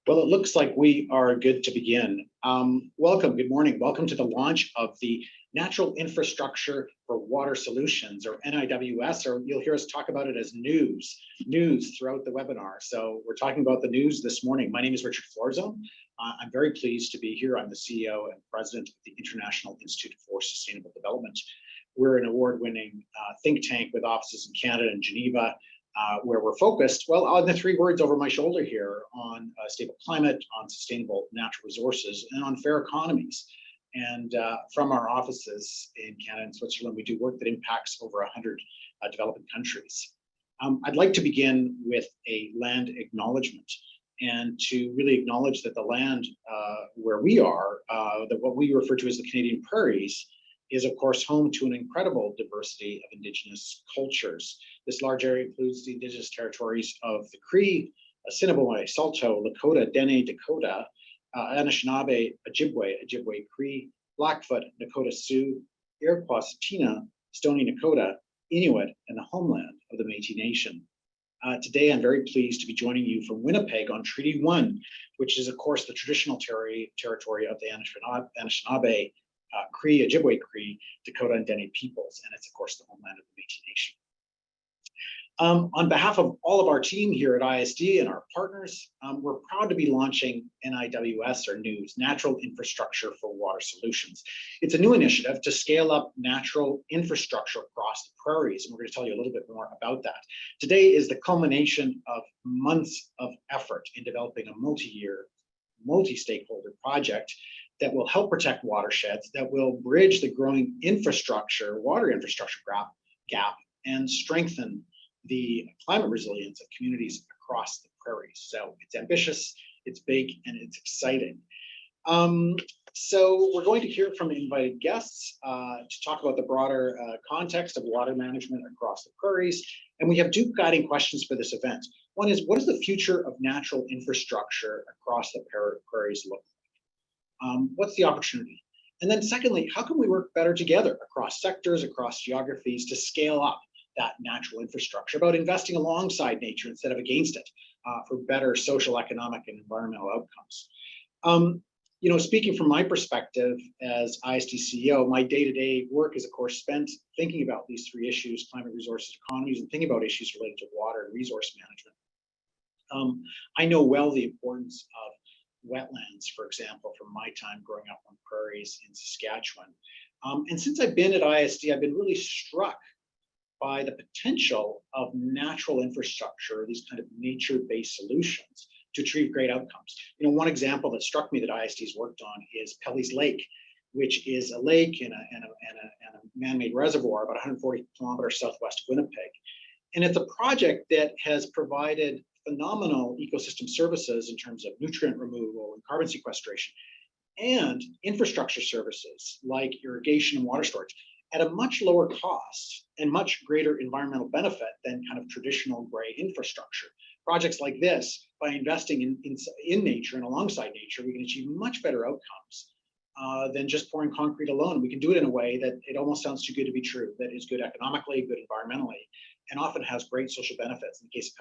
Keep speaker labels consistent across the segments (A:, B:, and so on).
A: Well, it looks like we are good to begin. Welcome, good morning. Welcome to the launch of the Natural Infrastructure for Water Solutions, or NIWS, or you'll hear us talk about it as news throughout the webinar. So we're talking about the news this morning. My name is Richard Florzone. I'm very pleased to be here. I'm the CEO and president of the International Institute for Sustainable Development. We're an award-winning think tank with offices in Canada and Geneva, where we're focused, well, on the three words over my shoulder here, on stable climate, on sustainable natural resources, and on fair economies. And from our offices in Canada and Switzerland, we do work that impacts over 100 developing countries. I'd like to begin with a land acknowledgement, and to really acknowledge that the land where we are, that what we refer to as the Canadian Prairies, is of course home to an incredible diversity of Indigenous cultures. This large area includes the Indigenous territories of the Cree, Assiniboine, Saulteaux, Lakota, Dene, Dakota, Anishinaabe, Ojibwe Cree, Blackfoot, Nakota Sioux, Iroquois, Tina, Stoney Nakoda, Inuit, and the homeland of the Métis Nation. Today, I'm very pleased to be joining you from Winnipeg on Treaty 1, which is of course the traditional territory of the Anishinaabe, Cree, Ojibwe Cree, Dakota, and Dene peoples, and it's of course the homeland of the Métis Nation. On behalf of all of our team here at ISD and our partners, we're proud to be launching NIWS, or NEWS, Natural Infrastructure for Water Solutions. It's a new initiative to scale up natural infrastructure across the prairies, and we're going to tell you a little bit more about that. Today is the culmination of months of effort in developing a multi-year, multi-stakeholder project that will help protect watersheds, that will bridge the growing water infrastructure gap, and strengthen the climate resilience of communities across the prairies. So it's ambitious, it's big, and it's exciting. So we're going to hear from invited guests to talk about the broader context of water management across the prairies. And we have two guiding questions for this event. One is, what does the future of natural infrastructure across the prairies look like? What's the opportunity? And then secondly, how can we work better together across sectors, across geographies, to scale up that natural infrastructure, about investing alongside nature instead of against it, for better social, economic, and environmental outcomes. You know, speaking from my perspective as ISD CEO, my day-to-day work is of course spent thinking about these three issues: climate, resources, economies, and thinking about issues related to water and resource management. I know well the importance of wetlands, for example, from my time growing up on prairies in Saskatchewan. And since I've been at ISD, I've been really struck by the potential of natural infrastructure, these kind of nature-based solutions, to achieve great outcomes. You know, one example that struck me that ISD's worked on is Pelly's Lake, which is a lake and a man-made reservoir about 140 kilometers southwest of Winnipeg. And it's a project that has provided phenomenal ecosystem services in terms of nutrient removal and carbon sequestration, and infrastructure services like irrigation and water storage at a much lower cost and much greater environmental benefit than kind of traditional gray infrastructure. Projects like this, by investing in nature and alongside nature, we can achieve much better outcomes than just pouring concrete alone. We can do it in a way that it almost sounds too good to be true, that is good economically, good environmentally, and often has great social benefits. In the case of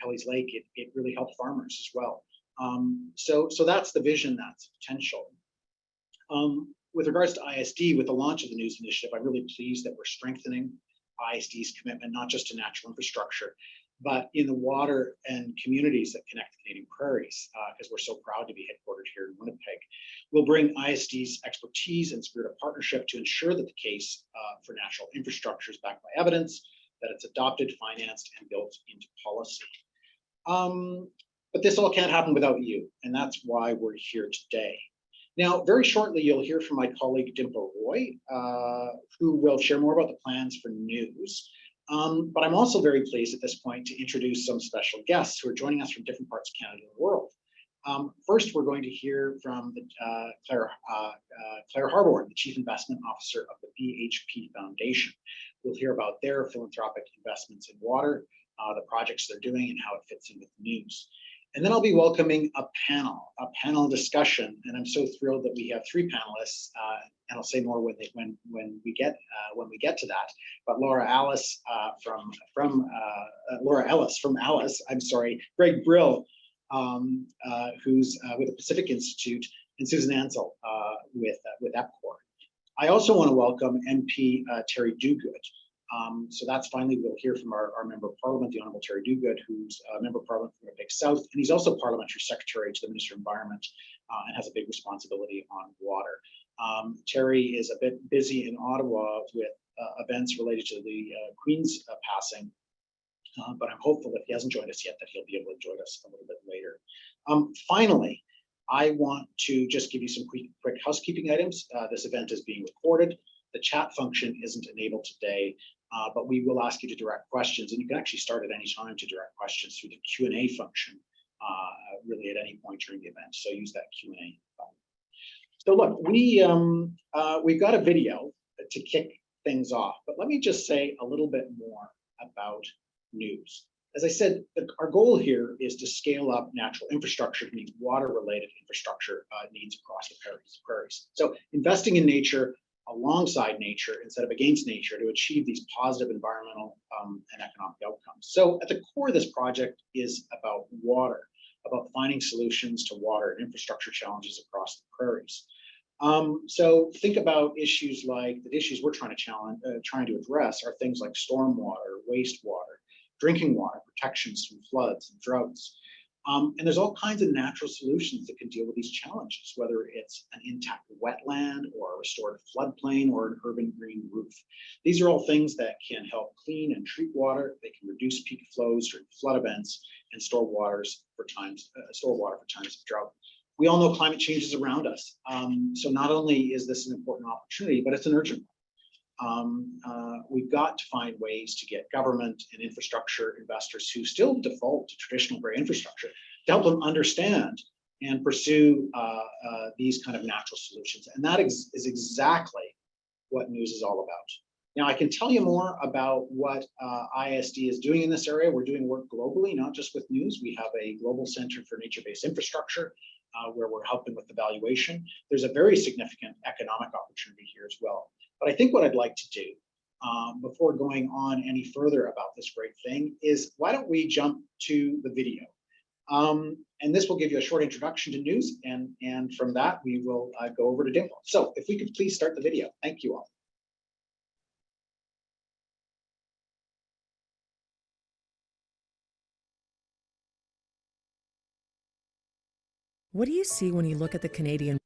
A: Pelly's Lake, it really helped farmers as well. So that's the vision, that's the potential. With regards to ISD, with the launch of the NEWS initiative, I'm really pleased that we're strengthening ISD's commitment, not just to natural infrastructure, but in the water and communities that connect the Canadian prairies, because we're so proud to be headquartered here in Winnipeg. We'll bring ISD's expertise and spirit of partnership to ensure that the case for natural infrastructure is backed by evidence, that it's adopted, financed, and built into policy. But this all can't happen without you, and that's why we're here today. Now, very shortly, you'll hear from my colleague, Dimple Roy, who will share more about the plans for NEWS. But I'm also very pleased at this point to introduce some special guests who are joining us from different parts of Canada and the world. First, we're going to hear from Claire Harborn, the Chief Investment Officer of the BHP Foundation. We'll hear about their philanthropic investments in water, the projects they're doing, and how it fits in with NEWS. And then I'll be welcoming a panel discussion, and I'm so thrilled that we have three panelists. And I'll say more when we get to that. But Laura Ellis from Alice, Greg Brill who's with the Pacific Institute, and Susan Ansell with EPCOR. I also want to welcome MP Terry Duguid. So that's finally, we'll hear from our Member of Parliament, the Honourable Terry Duguid, who's a Member of Parliament from Winnipeg South, and he's also Parliamentary Secretary to the Minister of Environment and has a big responsibility on water. Terry is a bit busy in Ottawa with events related to the Queen's passing, but I'm hopeful if he hasn't joined us yet that he'll be able to join us a little bit later. Finally, I want to just give you some quick housekeeping items. This event is being recorded. The chat function isn't enabled today, but we will ask you to direct questions, and you can actually start at any time to direct questions through the Q&A function, really at any point during the event. So use that Q&A button. So look, we've got a video to kick things off, but let me just say a little bit more about news. As I said, our goal here is to scale up natural infrastructure to meet water-related infrastructure needs across the prairies. So investing in nature alongside nature instead of against nature to achieve these positive environmental and economic outcomes. So at the core of this project is about water, about finding solutions to water and infrastructure challenges across the prairies. So think about issues like the issues we're trying to address are things like stormwater, wastewater, drinking water, protections from floods and droughts. And there's all kinds of natural solutions that can deal with these challenges, whether it's an intact wetland or a restored floodplain or an urban green roof. These are all things that can help clean and treat water. They can reduce peak flows during flood events and store water for times of drought. We all know climate change is around us. So not only is this an important opportunity, but it's an urgent one. We've got to find ways to get government and infrastructure investors who still default to traditional gray infrastructure to help them understand and pursue these kind of natural solutions. And that is exactly what news is all about. Now, I can tell you more about what ISD is doing in this area. We're doing work globally, not just with news. We have a global center for nature-based infrastructure where we're helping with the valuation. There's a very significant economic opportunity here as well. But I think what I'd like to do before going on any further about this great thing is why don't we jump to the video? And this will give you a short introduction to news, and from that we will go over to Dimple. So if we could please start the video. Thank you all.
B: What do you see when you look at the Canadian?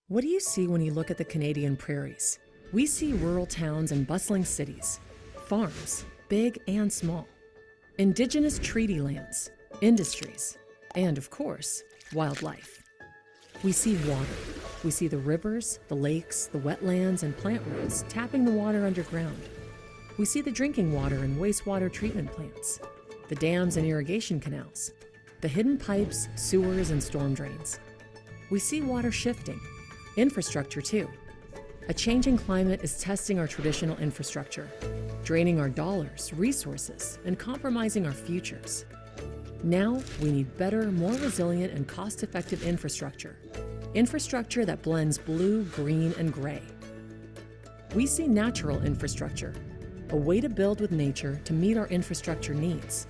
B: What do you see when you look at the Canadian prairies? We see rural towns and bustling cities, farms, big and small, Indigenous treaty lands, industries, and of course, wildlife. We see water. We see the rivers, the lakes, the wetlands, and plant roots tapping the water underground. We see the drinking water and wastewater treatment plants, the dams and irrigation canals, the hidden pipes, sewers, and storm drains. We see water shifting, infrastructure too. A changing climate is testing our traditional infrastructure, draining our dollars, resources, and compromising our futures. Now, we need better, more resilient, and cost-effective infrastructure. Infrastructure that blends blue, green, and gray. We see natural infrastructure, a way to build with nature to meet our infrastructure needs.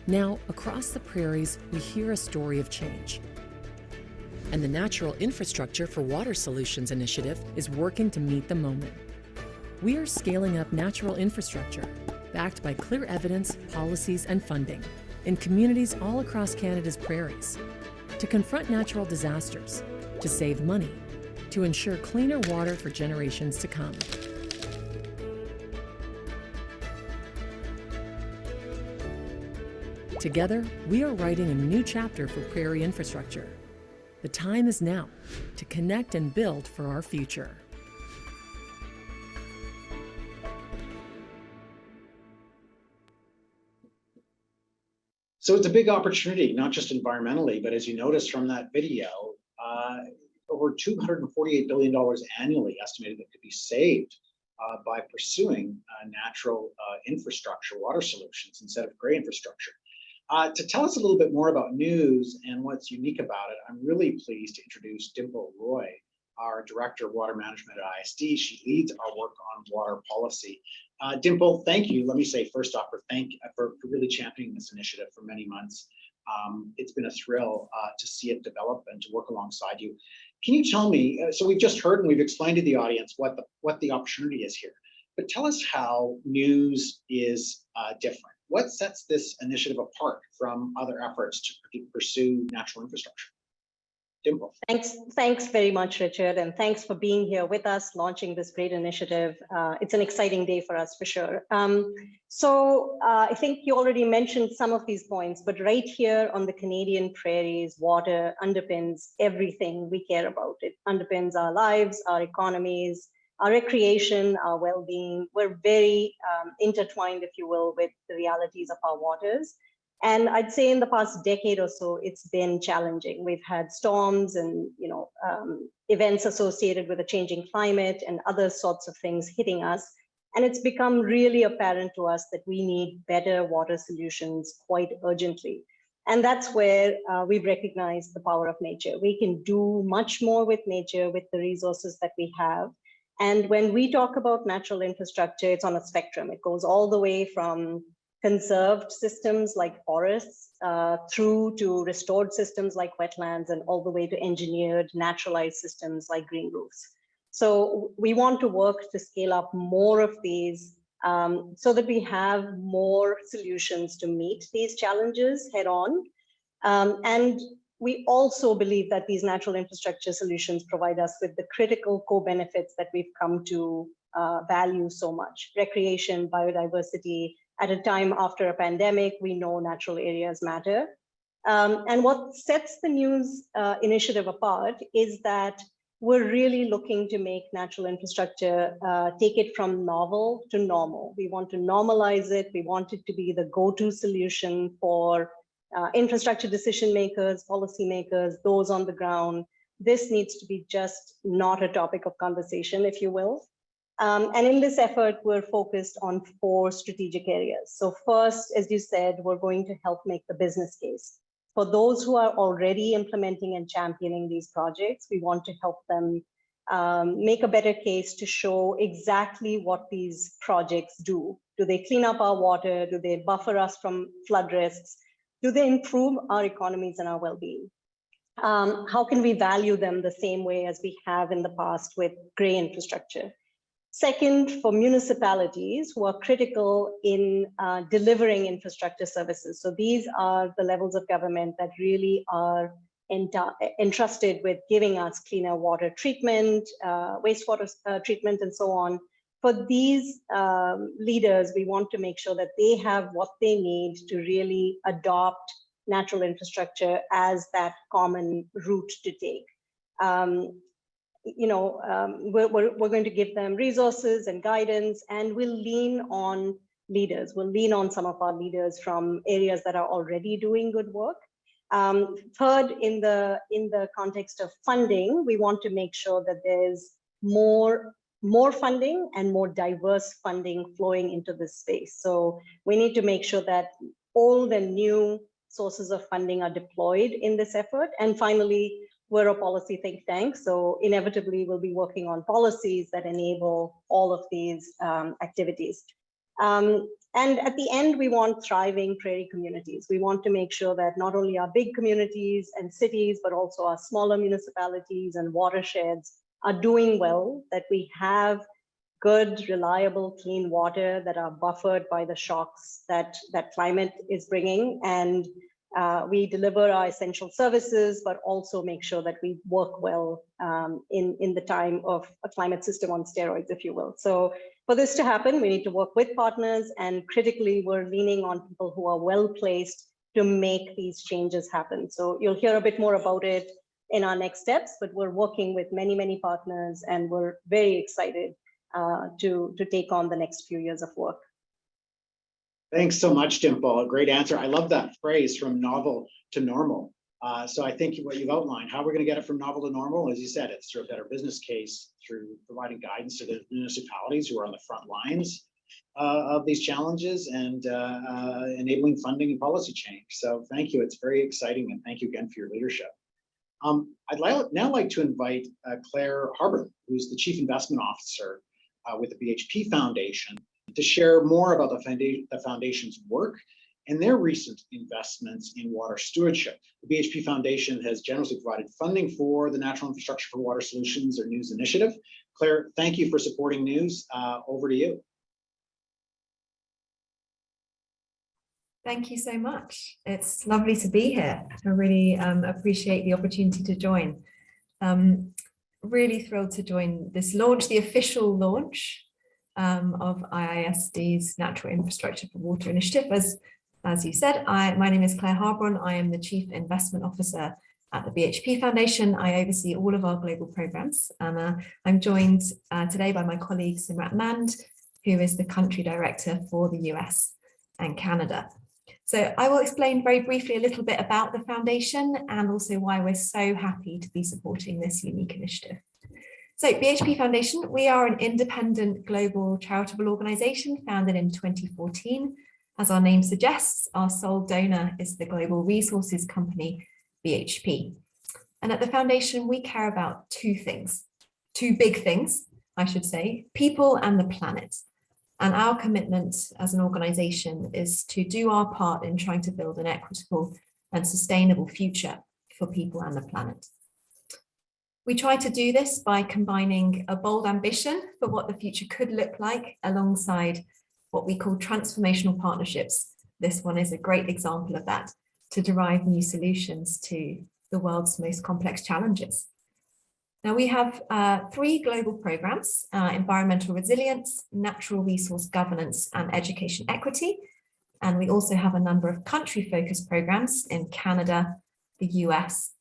B: Now, across the prairies, we hear a story of change. And the Natural Infrastructure for Water Solutions initiative is working to meet the moment. We are scaling up natural infrastructure, backed by clear evidence, policies, and funding, in communities all across Canada's prairies, to confront natural disasters, to save money, to ensure cleaner water for generations to come. Together, we are writing a new chapter for prairie infrastructure. The time is now to connect and build for our future.
A: So it's a big opportunity, not just environmentally, but as you noticed from that video, over $248 billion annually estimated that could be saved by pursuing natural infrastructure, water solutions instead of gray infrastructure. To tell us a little bit more about news and what's unique about it, I'm really pleased to introduce Dimple Roy, our Director of Water Management at ISD. She leads our work on water policy. Dimple, thank you. Let me say first off for really championing this initiative for many months. It's been a thrill to see it develop and to work alongside you. Can you tell me, so we've just heard and we've explained to the audience what the opportunity is here, but tell us how news is different. What sets this initiative apart from other efforts to pursue natural infrastructure? Dimple.
C: Thanks very much, Richard, and thanks for being here with us, launching this great initiative. It's an exciting day for us, for sure. I think you already mentioned some of these points, but right here on the Canadian prairies, water underpins everything we care about. It underpins our lives, our economies, our recreation, our well-being. We're very intertwined, if you will, with the realities of our waters. And I'd say in the past decade or so, it's been challenging. We've had storms and events associated with a changing climate and other sorts of things hitting us. And it's become really apparent to us that we need better water solutions quite urgently. And that's where we've recognized the power of nature. We can do much more with nature, with the resources that we have. And when we talk about natural infrastructure, it's on a spectrum. It goes all the way from conserved systems like forests through to restored systems like wetlands and all the way to engineered, naturalized systems like green roofs. So we want to work to scale up more of these so that we have more solutions to meet these challenges head on. And we also believe that these natural infrastructure solutions provide us with the critical co-benefits that we've come to value so much: recreation, biodiversity. At a time after a pandemic, we know natural areas matter. And what sets the news initiative apart is that we're really looking to make natural infrastructure, take it from novel to normal. We want to normalize it. We want it to be the go-to solution for infrastructure decision makers, policy makers, those on the ground. This needs to be just not a topic of conversation, if you will. And in this effort, we're focused on 4 strategic areas. So first, as you said, we're going to help make the business case. For those who are already implementing and championing these projects, we want to help them make a better case to show exactly what these projects do. Do they clean up our water? Do they buffer us from flood risks? Do they improve our economies and our well-being? How can we value them the same way as we have in the past with gray infrastructure? Second, for municipalities who are critical in delivering infrastructure services. So these are the levels of government that really are entrusted with giving us cleaner water treatment, wastewater treatment, and so on. For these leaders, we want to make sure that they have what they need to really adopt natural infrastructure as that common route to take. We're going to give them resources and guidance, and we'll lean on leaders. We'll lean on some of our leaders from areas that are already doing good work. Third, in the context of funding, we want to make sure that there's more funding and more diverse funding flowing into this space. So we need to make sure that all the new sources of funding are deployed in this effort. And finally, we're a policy think tank, so inevitably we'll be working on policies that enable all of these activities. And at the end, we want thriving prairie communities. We want to make sure that not only our big communities and cities, but also our smaller municipalities and watersheds are doing well, that we have good, reliable, clean water that are buffered by the shocks that climate is bringing. And we deliver our essential services, but also make sure that we work well in the time of a climate system on steroids, if you will. So for this to happen, we need to work with partners, and critically, we're leaning on people who are well placed to make these changes happen. So you'll hear a bit more about it in our next steps, but we're working with many, many partners, and we're very excited to take on the next few years of work.
A: Things so much, Dimple. A great answer. I love that phrase, from novel to normal. So I think what you've outlined, how we're going to get it from novel to normal, as you said, it's through a better business case, through providing guidance to the municipalities who are on the front lines of these challenges, and enabling funding and policy change. So thank you. It's very exciting, and thank you again for your leadership. I'd now like to invite Claire Harbour, who's the Chief Investment Officer with the BHP Foundation, To share more about the foundation's work and their recent investments in water stewardship. The BHP Foundation has generously provided funding for the Natural Infrastructure for Water Solutions, or NEWS initiative. Claire, thank you for supporting NEWS. Over to you.
D: Thank you so much. It's lovely to be here. I really appreciate the opportunity to join. Really thrilled to join this launch, the official launch of IISD's Natural Infrastructure for Water Initiative. As you said, my name is Claire Harbron. I am the Chief Investment Officer at the BHP Foundation. I oversee all of our global programs. And I'm joined today by my colleague Simrat Nand, who is the Country Director for the US and Canada. So I will explain very briefly a little bit about the Foundation and also why we're so happy to be supporting this unique initiative. So BHP Foundation, we are an independent global charitable organisation founded in 2014. As our name suggests, our sole donor is the global resources company, BHP. And at the Foundation, we care about two things, two big things, I should say, people and the planet. And our commitment as an organisation is to do our part in trying to build an equitable and sustainable future for people and the planet. We try to do this by combining a bold ambition for what the future could look like alongside what we call transformational partnerships. This one is a great example of that, to derive new solutions to the world's most complex challenges. Now we have three global programs, environmental resilience, natural resource governance, and education equity. And we also have a number of country-focused programs in Canada, the US,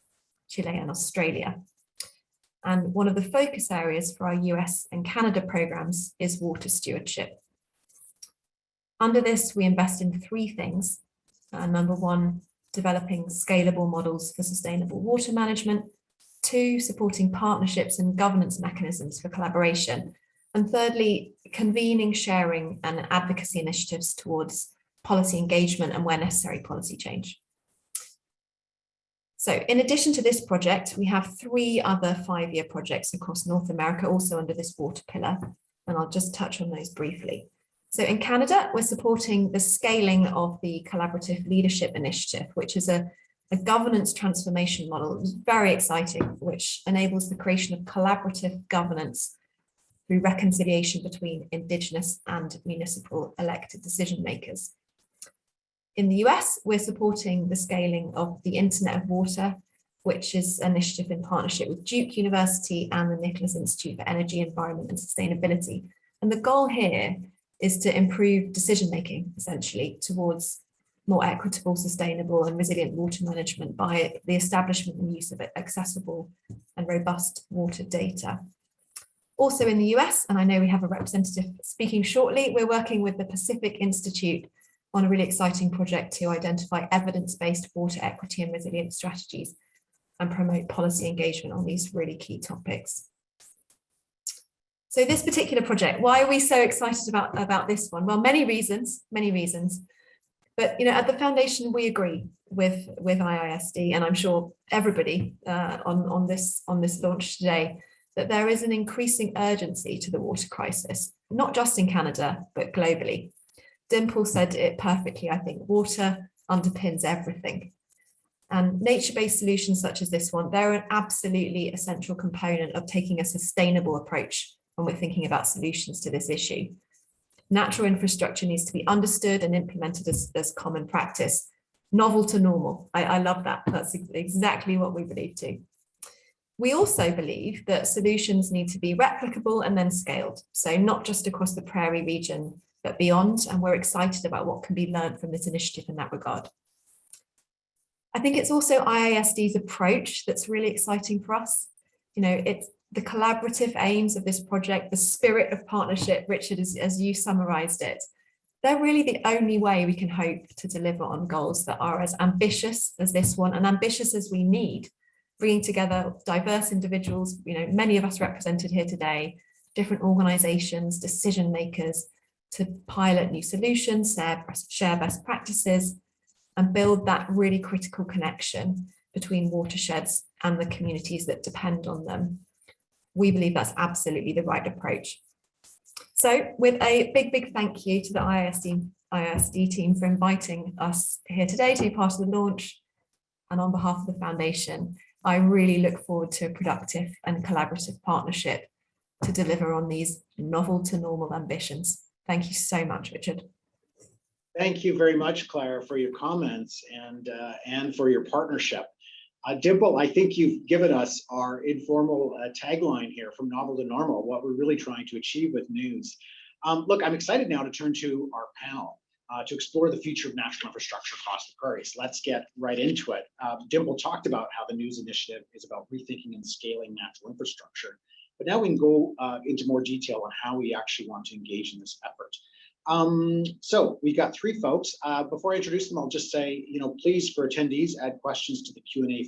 D: Chile, and Australia. And one of the focus areas for our US and Canada programs is water stewardship. Under this, we invest in three things. Number one, developing scalable models for sustainable water management. Two, supporting partnerships and governance mechanisms for collaboration. And thirdly, convening, sharing, and advocacy initiatives towards policy engagement and where necessary, policy change. So in addition to this project, we have three other 5-year projects across North America, also under this water pillar, and I'll just touch on those briefly. So in Canada, we're supporting the scaling of the Collaborative Leadership Initiative, which is a governance transformation model. It's very exciting, which enables the creation of collaborative governance through reconciliation between Indigenous and municipal elected decision makers. In the US, we're supporting the scaling of the Internet of Water, which is an initiative in partnership with Duke University and the Nicholas Institute for Energy, Environment and Sustainability. And the goal here is to improve decision-making, essentially, towards more equitable, sustainable and resilient water management by the establishment and use of accessible and robust water data. Also in the US, and I know we have a representative speaking shortly, we're working with the Pacific Institute on a really exciting project to identify evidence-based water equity and resilience strategies and promote policy engagement on these really key topics. So this particular project, why are we so excited about this one? Well, many reasons. But at the Foundation, we agree with IISD, and I'm sure everybody on this launch today, that there is an increasing urgency to the water crisis, not just in Canada, but globally. Dimple said it perfectly, I think. Water underpins everything. And nature-based solutions such as this one, they're an absolutely essential component of taking a sustainable approach when we're thinking about solutions to this issue. Natural infrastructure needs to be understood and implemented as common practice, novel to normal. I love that. That's exactly what we believe too. We also believe that solutions need to be replicable and then scaled. So not just across the Prairie region, but beyond. And we're excited about what can be learned from this initiative in that regard. I think it's also IISD's approach that's really exciting for us. It's the collaborative aims of this project, the spirit of partnership, Richard, as you summarized it. They're really the only way we can hope to deliver on goals that are as ambitious as this one and ambitious as we need, bringing together diverse individuals, many of us represented here today, different organizations, decision makers, to pilot new solutions, share best practices, and build that really critical connection between watersheds and the communities that depend on them. We believe that's absolutely the right approach. So with a big thank you to the ISD team for inviting us here today to be part of the launch, and on behalf of the foundation, I really look forward to a productive and collaborative partnership to deliver on these novel to normal ambitions. Thank you so much, Richard.
A: Thank you very much, Claire, for your comments and for your partnership. Dimple, I think you've given us our informal tagline here, from novel to normal, what we're really trying to achieve with news. Look, I'm excited now to turn to our panel to explore the future of natural infrastructure across the prairies. Let's get right into it. Dimple talked about how the news initiative is about rethinking and scaling natural infrastructure, but now we can go into more detail on how we actually want to engage in this effort. So we've got three folks. Before I introduce them, I'll just say, please, for attendees, add questions to the Q&A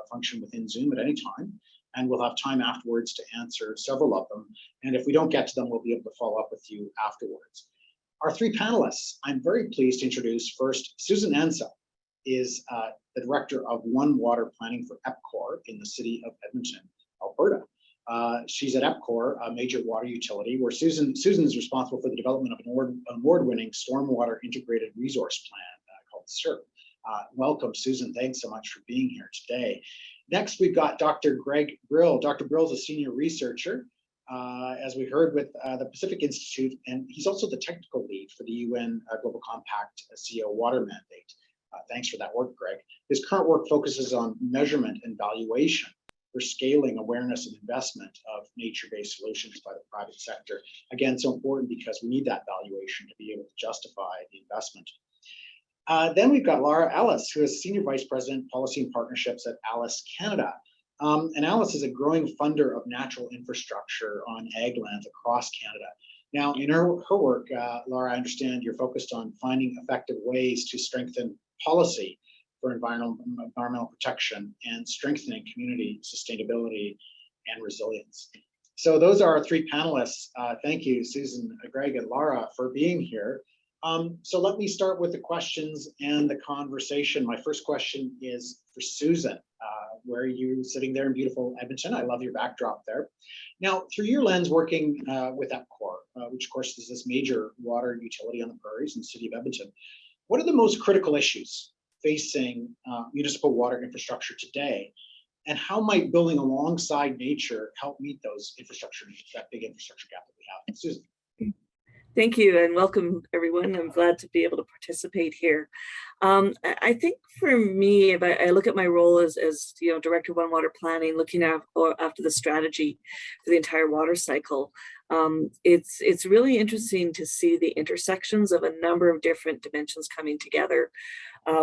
A: function within Zoom at any time, and we'll have time afterwards to answer several of them. And if we don't get to them, we'll be able to follow up with you afterwards. Our three panelists, I'm very pleased to introduce first. Susan Ansell is the Director of One Water Planning for EPCOR in the city of Edmonton, Alberta. She's at EPCOR, a major water utility, where Susan is responsible for the development of an award-winning stormwater integrated resource plan called SIRP. Welcome, Susan. Thanks so much for being here today. Next, we've got Dr. Greg Brill. Dr. Brill is a senior researcher, as we heard, with the Pacific Institute, and he's also the technical lead for the UN Global Compact CO water mandate. Thanks for that work, Greg. His current work focuses on measurement and valuation for scaling awareness and investment of nature-based solutions by the private sector. Again, so important because we need that valuation to be able to justify the investment. Then we've got Laura Ellis, who is Senior Vice President, Policy and Partnerships at Alice Canada. And Alice is a growing funder of natural infrastructure on ag lands across Canada. Now, in her work, Laura, I understand you're focused on finding effective ways to strengthen policy for environmental protection and strengthening community sustainability and resilience. So those are our three panelists. Thank you, Susan, Greg, and Laura, for being here. So let me start with the questions and the conversation. My first question is for Susan. Where are you sitting there in beautiful Edmonton? I love your backdrop there. Now, through your lens working with EPCOR, which of course is this major water utility on the prairies in the city of Edmonton, what are the most critical issues facing municipal water infrastructure today, and how might building alongside nature help meet those infrastructure needs, that big infrastructure gap that we have? Susan.
E: Thank you, and welcome everyone. I'm glad to be able to participate here. I think for me, if I look at my role as Director of One Water Planning, looking after the strategy for the entire water cycle, it's really interesting to see the intersections of a number of different dimensions coming together.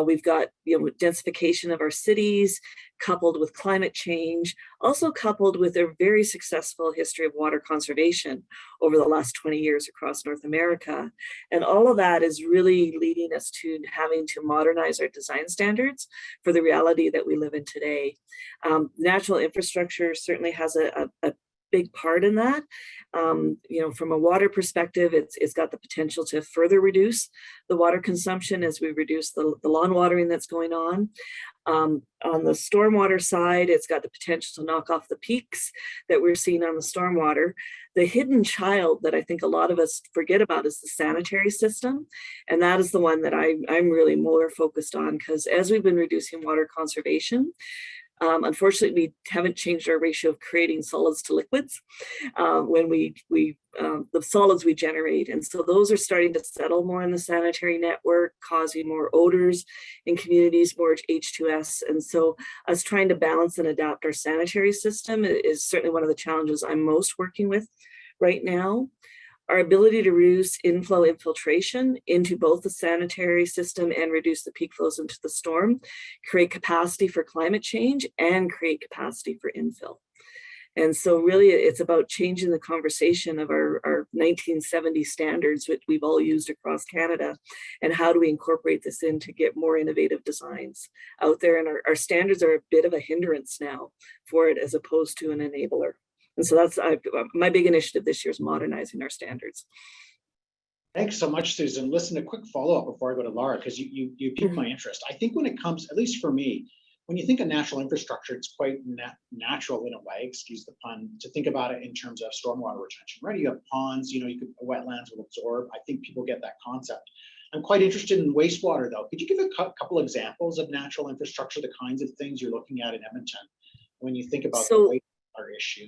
E: We've got densification of our cities, coupled with climate change, also coupled with a very successful history of water conservation over the last 20 years across North America. And all of that is really leading us to having to modernize our design standards for the reality that we live in today. Natural infrastructure certainly has a big part in that. From a water perspective, it's got the potential to further reduce the water consumption as we reduce the lawn watering that's going on. On the stormwater side, it's got the potential to knock off the peaks that we're seeing on the stormwater. The hidden child that I think a lot of us forget about is the sanitary system. And that is the one that I'm really more focused on, because as we've been reducing water conservation, unfortunately, we haven't changed our ratio of creating solids to liquids when the solids we generate. And so those are starting to settle more in the sanitary network, causing more odors in communities, more H2S. And so us trying to balance and adapt our sanitary system is certainly one of the challenges I'm most working with right now. Our ability to reduce inflow infiltration into both the sanitary system and reduce the peak flows into the storm, create capacity for climate change and create capacity for infill. And so really it's about changing the conversation of our 1970 standards, which we've all used across Canada, and how do we incorporate this in to get more innovative designs out there. And our standards are a bit of a hindrance now for it as opposed to an enabler. And so that's my big initiative this year is modernizing our standards.
A: Thanks so much, Susan. Listen, a quick follow-up before I go to Laura, because you piqued my interest. I think when it comes, at least for me, When you think of natural infrastructure, it's quite natural in a way, excuse the pun, to think about it in terms of stormwater retention, right? You have ponds, wetlands will absorb. I think people get that concept. I'm quite interested in wastewater though. Could you give a couple examples of natural infrastructure, the kinds of things you're looking at in Edmonton when you think about the wastewater issue?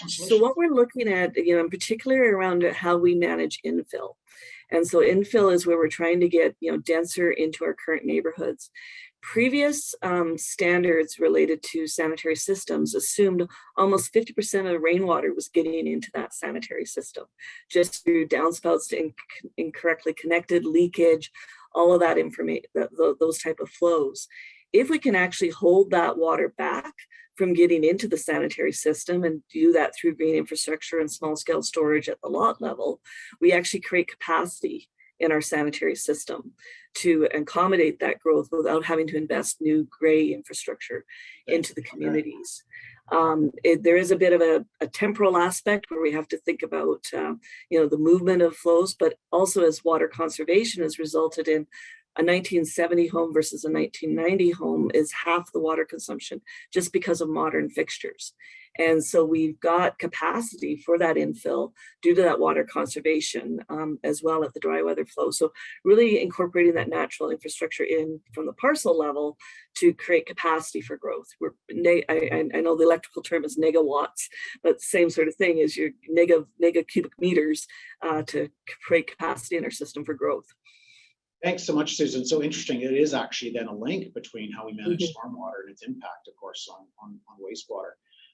E: So what we're looking at, in particular around how we manage infill. And so infill is where we're trying to get, denser into our current neighborhoods. Previous standards related to sanitary systems assumed almost 50% of the rainwater was getting into that sanitary system, just through downspouts incorrectly connected, leakage, all of that information, those type of flows. If we can actually hold that water back from getting into the sanitary system and do that through green infrastructure and small scale storage at the lot level, we actually create capacity in our sanitary system to accommodate that growth without having to invest new gray infrastructure into the communities. There is a bit of a temporal aspect where we have to think about the movement of flows, but also as water conservation has resulted in a 1970 home versus a 1990 home is half the water consumption just because of modern fixtures. And so we've got capacity for that infill due to that water conservation as well at the dry weather flow. So really incorporating that natural infrastructure in from the parcel level to create capacity for growth. I know the electrical term is negawatts, but same sort of thing is your nega cubic meters to create capacity in our system for growth.
A: Thanks so much, Susan. So interesting. It is actually then a link between how we manage stormwater and its impact, of course, on wastewater.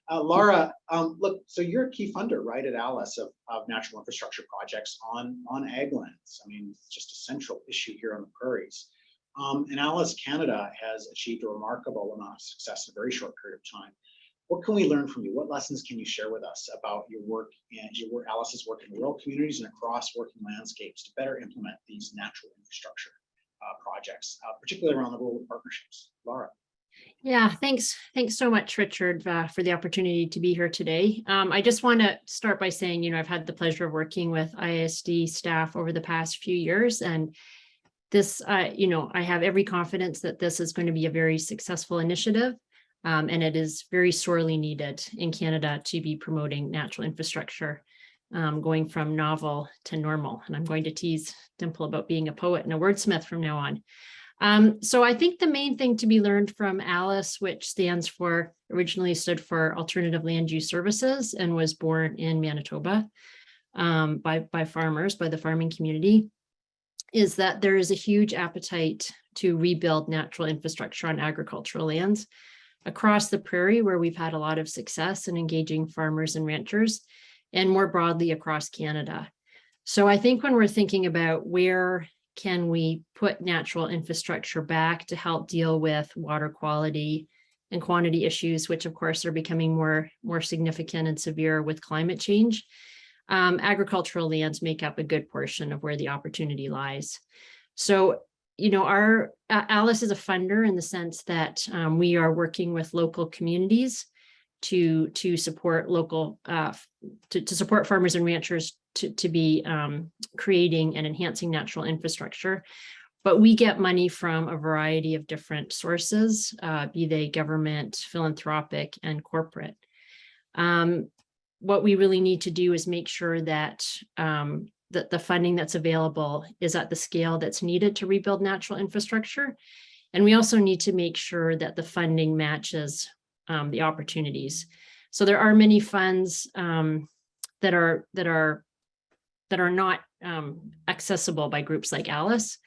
A: Laura, look, so you're a key funder, right, at Alice of natural infrastructure projects on ag lands. I mean, it's just a central issue here on the prairies. And Alice Canada has achieved a remarkable amount of success in a very short period of time. What can we learn from you? What lessons can you share with us about your work and Alice's work in rural communities and across working landscapes to better implement these natural infrastructure projects, particularly around the rural partnerships? Laura.
F: Yeah, thanks so much, Richard, for the opportunity to be here today. I just want to start by saying, I've had the pleasure of working with ISD staff over the past few years, and this, I have every confidence that this is going to be a very successful initiative. And it is very sorely needed in Canada to be promoting natural infrastructure, going from novel to normal. And I'm going to tease Dimple about being a poet and a wordsmith from now on. So I think the main thing to be learned from ALICE, which originally stood for Alternative Land Use Services and was born in Manitoba by farmers, by the farming community, is that there is a huge appetite to rebuild natural infrastructure on agricultural lands across the prairie, where we've had a lot of success in engaging farmers and ranchers, and more broadly across Canada. So I think when we're thinking about where can we put natural infrastructure back to help deal with water quality and quantity issues, which of course are becoming more significant and severe with climate change, agricultural lands make up a good portion of where the opportunity lies. So our Alice is a funder in the sense that we are working with local communities to support local to support farmers and ranchers to be creating and enhancing natural infrastructure. But we get money from a variety of different sources, be they government, philanthropic, and corporate. What we really need to do is make sure that that the funding that's available is at the scale that's needed to rebuild natural infrastructure. And we also need to make sure that the funding matches the opportunities. So there are many funds that are not accessible by groups like ALICE.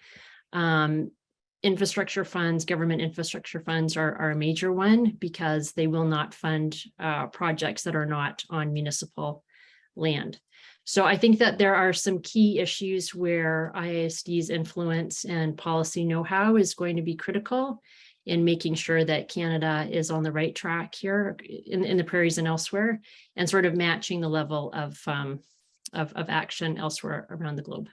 F: Infrastructure funds, government infrastructure funds are a major one because they will not fund projects that are not on municipal land. So I think that there are some key issues where IISD's influence and policy know-how is going to be critical in making sure that Canada is on the right track here in the prairies and elsewhere, and sort of matching the level of action elsewhere around the globe.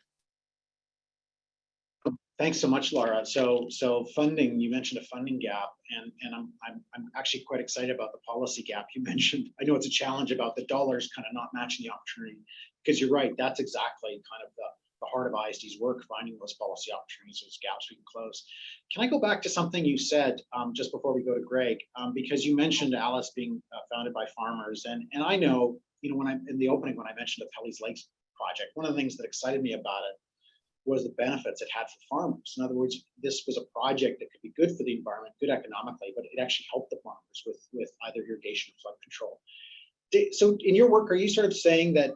A: Thanks so much, Laura. So funding, you mentioned a funding gap, and I'm actually quite excited about the policy gap you mentioned. I know it's a challenge about the dollars kind of not matching the opportunity, because you're right, that's exactly kind of the heart of ISD's work, finding those policy opportunities, those gaps we can close. Can I go back to something you said just before we go to Greg? Because you mentioned Alice being founded by farmers, and I know, when I'm in the opening, when I mentioned the Pelly's Lakes project, one of the things that excited me about it was the benefits it had for farmers. In other words, this was a project that could be good for the environment, good economically, but it actually helped the farmers with either irrigation or flood control. So in your work, are you sort of saying that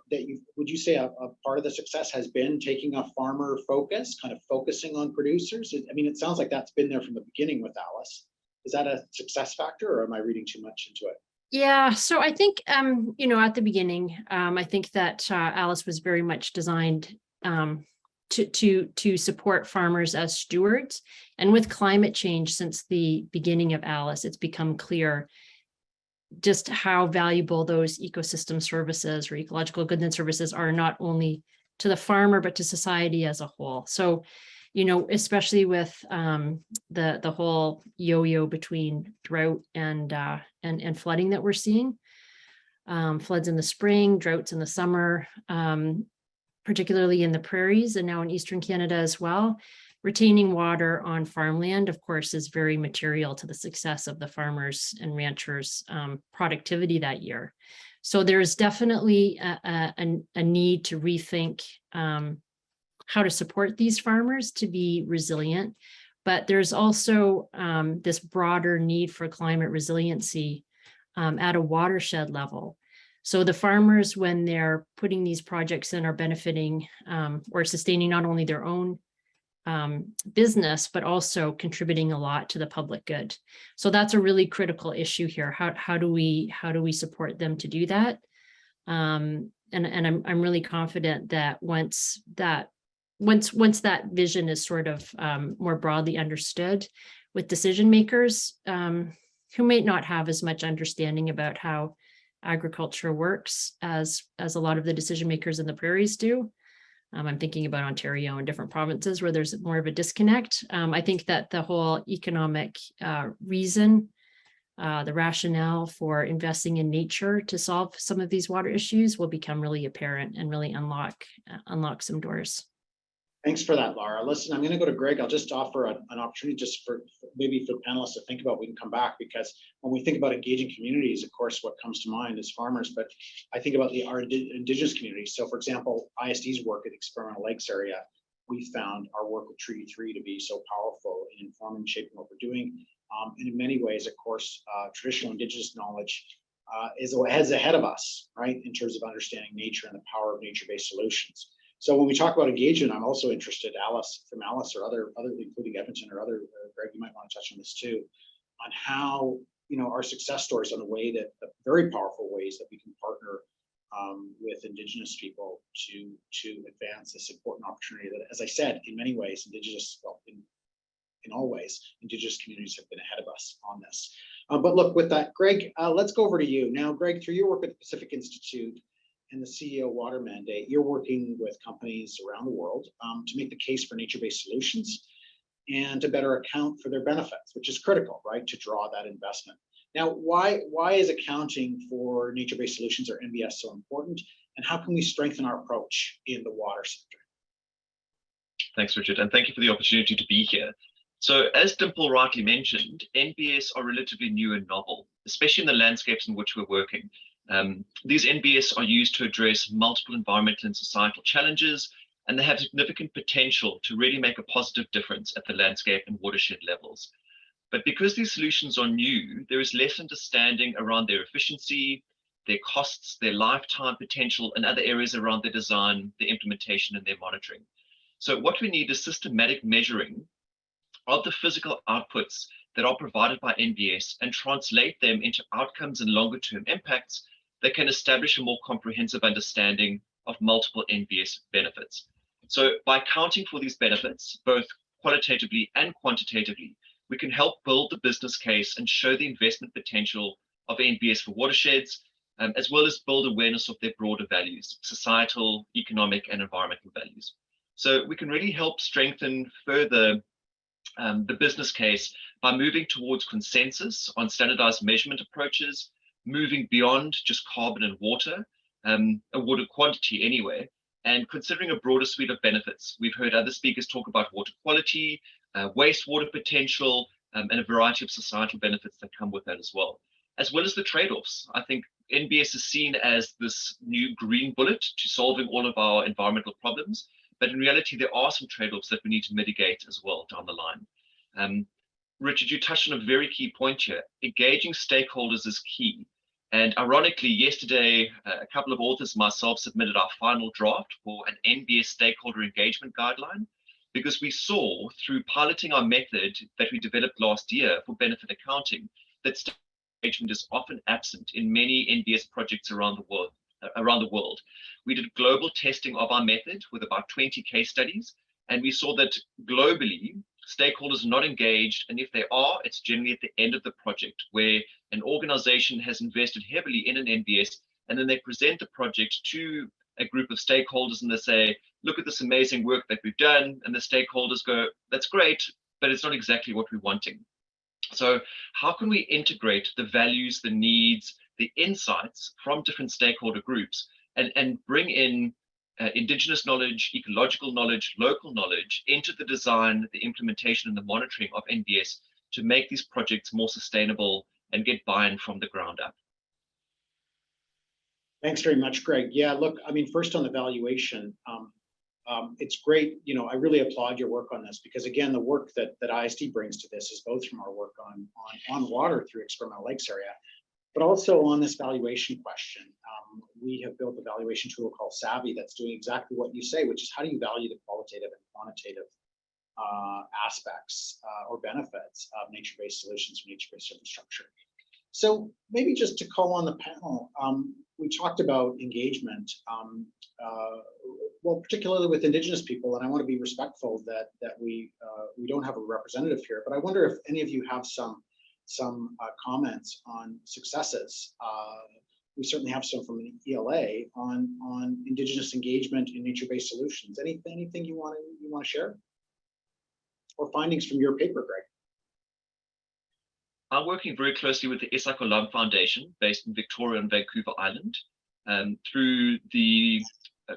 A: would you say a part of the success has been taking a farmer focus, kind of focusing on producers? I mean, it sounds like that's been there from the beginning with Alice. Is that a success factor, or am I reading too much into it?
F: Yeah, so I think, at the beginning, I think that Alice was very much designed to support farmers as stewards. And with climate change since the beginning of Alice, it's become clear just how valuable those ecosystem services or ecological goods and services are, not only to the farmer, but to society as a whole. So, especially with the whole yo-yo between drought and flooding that we're seeing, floods in the spring, droughts in the summer, particularly in the prairies and now in Eastern Canada as well. Retaining water on farmland, of course, is very material to the success of the farmers and ranchers' productivity that year. So there's definitely a need to rethink how to support these farmers to be resilient. But there's also this broader need for climate resiliency at a watershed level. So the farmers, when they're putting these projects in, are benefiting or sustaining not only their own business, but also contributing a lot to the public good. So that's a really critical issue here. How do we support them to do that? And I'm really confident that once that vision is sort of more broadly understood with decision makers who may not have as much understanding about how agriculture works as a lot of the decision makers in the prairies do. I'm thinking about Ontario and different provinces where there's more of a disconnect. I think that the whole economic reason, the rationale for investing in nature to solve some of these water issues will become really apparent and really unlock some doors.
A: Thanks for that, Laura. Listen, I'm going to go to Greg. I'll just offer an opportunity just for maybe for panelists to think about. We can come back, because when we think about engaging communities, of course, what comes to mind is farmers, but I think about our Indigenous communities. So for example, ISD's work at the Experimental Lakes area, we found our work with Treaty 3 to be so powerful in informing and shaping what we're doing. And in many ways, of course, traditional Indigenous knowledge is ahead of us, right, in terms of understanding nature and the power of nature-based solutions. So when we talk about engagement, I'm also interested, Alice or other, including Edmonton or other, Greg, you might want to touch on this too, on how, our success stories on the way that the very powerful ways that we can partner with Indigenous people to advance this important opportunity that, as I said, in many ways, in all ways, Indigenous communities have been ahead of us on this. But look, with that, Greg, let's go over to you. Now, Greg, through your work at the Pacific Institute and the CEO Water Mandate, you're working with companies around the world to make the case for nature-based solutions and to better account for their benefits, which is critical, right, to draw that investment. Now, why is accounting for nature-based solutions, or NBS, so important, and how can we strengthen our approach in the water sector?
G: Thanks, Richard, and thank you for the opportunity to be here. So, as Dimple rightly mentioned, NBS are relatively new and novel, especially in the landscapes in which we're working. These NBS are used to address multiple environmental and societal challenges, and they have significant potential to really make a positive difference at the landscape and watershed levels. But because these solutions are new, there is less understanding around their efficiency, their costs, their lifetime potential, and other areas around their design, their implementation, and their monitoring. So what we need is systematic measuring of the physical outputs that are provided by NBS and translate them into outcomes and longer-term impacts that can establish a more comprehensive understanding of multiple NBS benefits. So by accounting for these benefits, both qualitatively and quantitatively, we can help build the business case and show the investment potential of NBS for watersheds, as well as build awareness of their broader values, societal, economic, and environmental values. So we can really help strengthen further the business case by moving towards consensus on standardized measurement approaches, moving beyond just carbon and water, a water quantity anyway, and considering a broader suite of benefits. We've heard other speakers talk about water quality, wastewater potential, and a variety of societal benefits that come with that as well as the trade-offs. I think NBS is seen as this new green bullet to solving all of our environmental problems, but in reality, there are some trade-offs that we need to mitigate as well down the line. Richard, you touched on a very key point here. Engaging stakeholders is key. And ironically, yesterday, a couple of authors, myself, submitted our final draft for an NBS stakeholder engagement guideline, because we saw through piloting our method that we developed last year for benefit accounting that engagement is often absent in many NBS projects around the world. We did global testing of our method with about 20 case studies, and we saw that globally, stakeholders are not engaged, and if they are, it's generally at the end of the project where an organization has invested heavily in an NBS, and then they present the project to a group of stakeholders and they say, look at this amazing work that we've done, and the stakeholders go, that's great, but it's not exactly what we're wanting. So how can we integrate the values, the needs, the insights from different stakeholder groups and bring in Indigenous knowledge, ecological knowledge, local knowledge into the design, the implementation, and the monitoring of NBS to make these projects more sustainable and get buy-in from the ground up?
A: Thanks very much, Greg. Yeah, look, I mean, first on the valuation, it's great. You know, I really applaud your work on this, because again, the work that ISD brings to this is both from our work on water through experimental lakes area, but also on this valuation question. We have built a valuation tool called Savvy that's doing exactly what you say, which is how do you value the qualitative and quantitative aspects or benefits of nature-based solutions for nature-based infrastructure. So maybe just to call on the panel, we talked about engagement, well, particularly with Indigenous people, and I want to be respectful that we don't have a representative here, but I wonder if any of you have some comments on successes. We certainly have some from the ELA on Indigenous engagement in nature-based solutions. Anything you want to share, or findings from your paper, Greg?
G: I'm working very closely with the Isaac Olam Foundation, based in Victoria and Vancouver Island, through the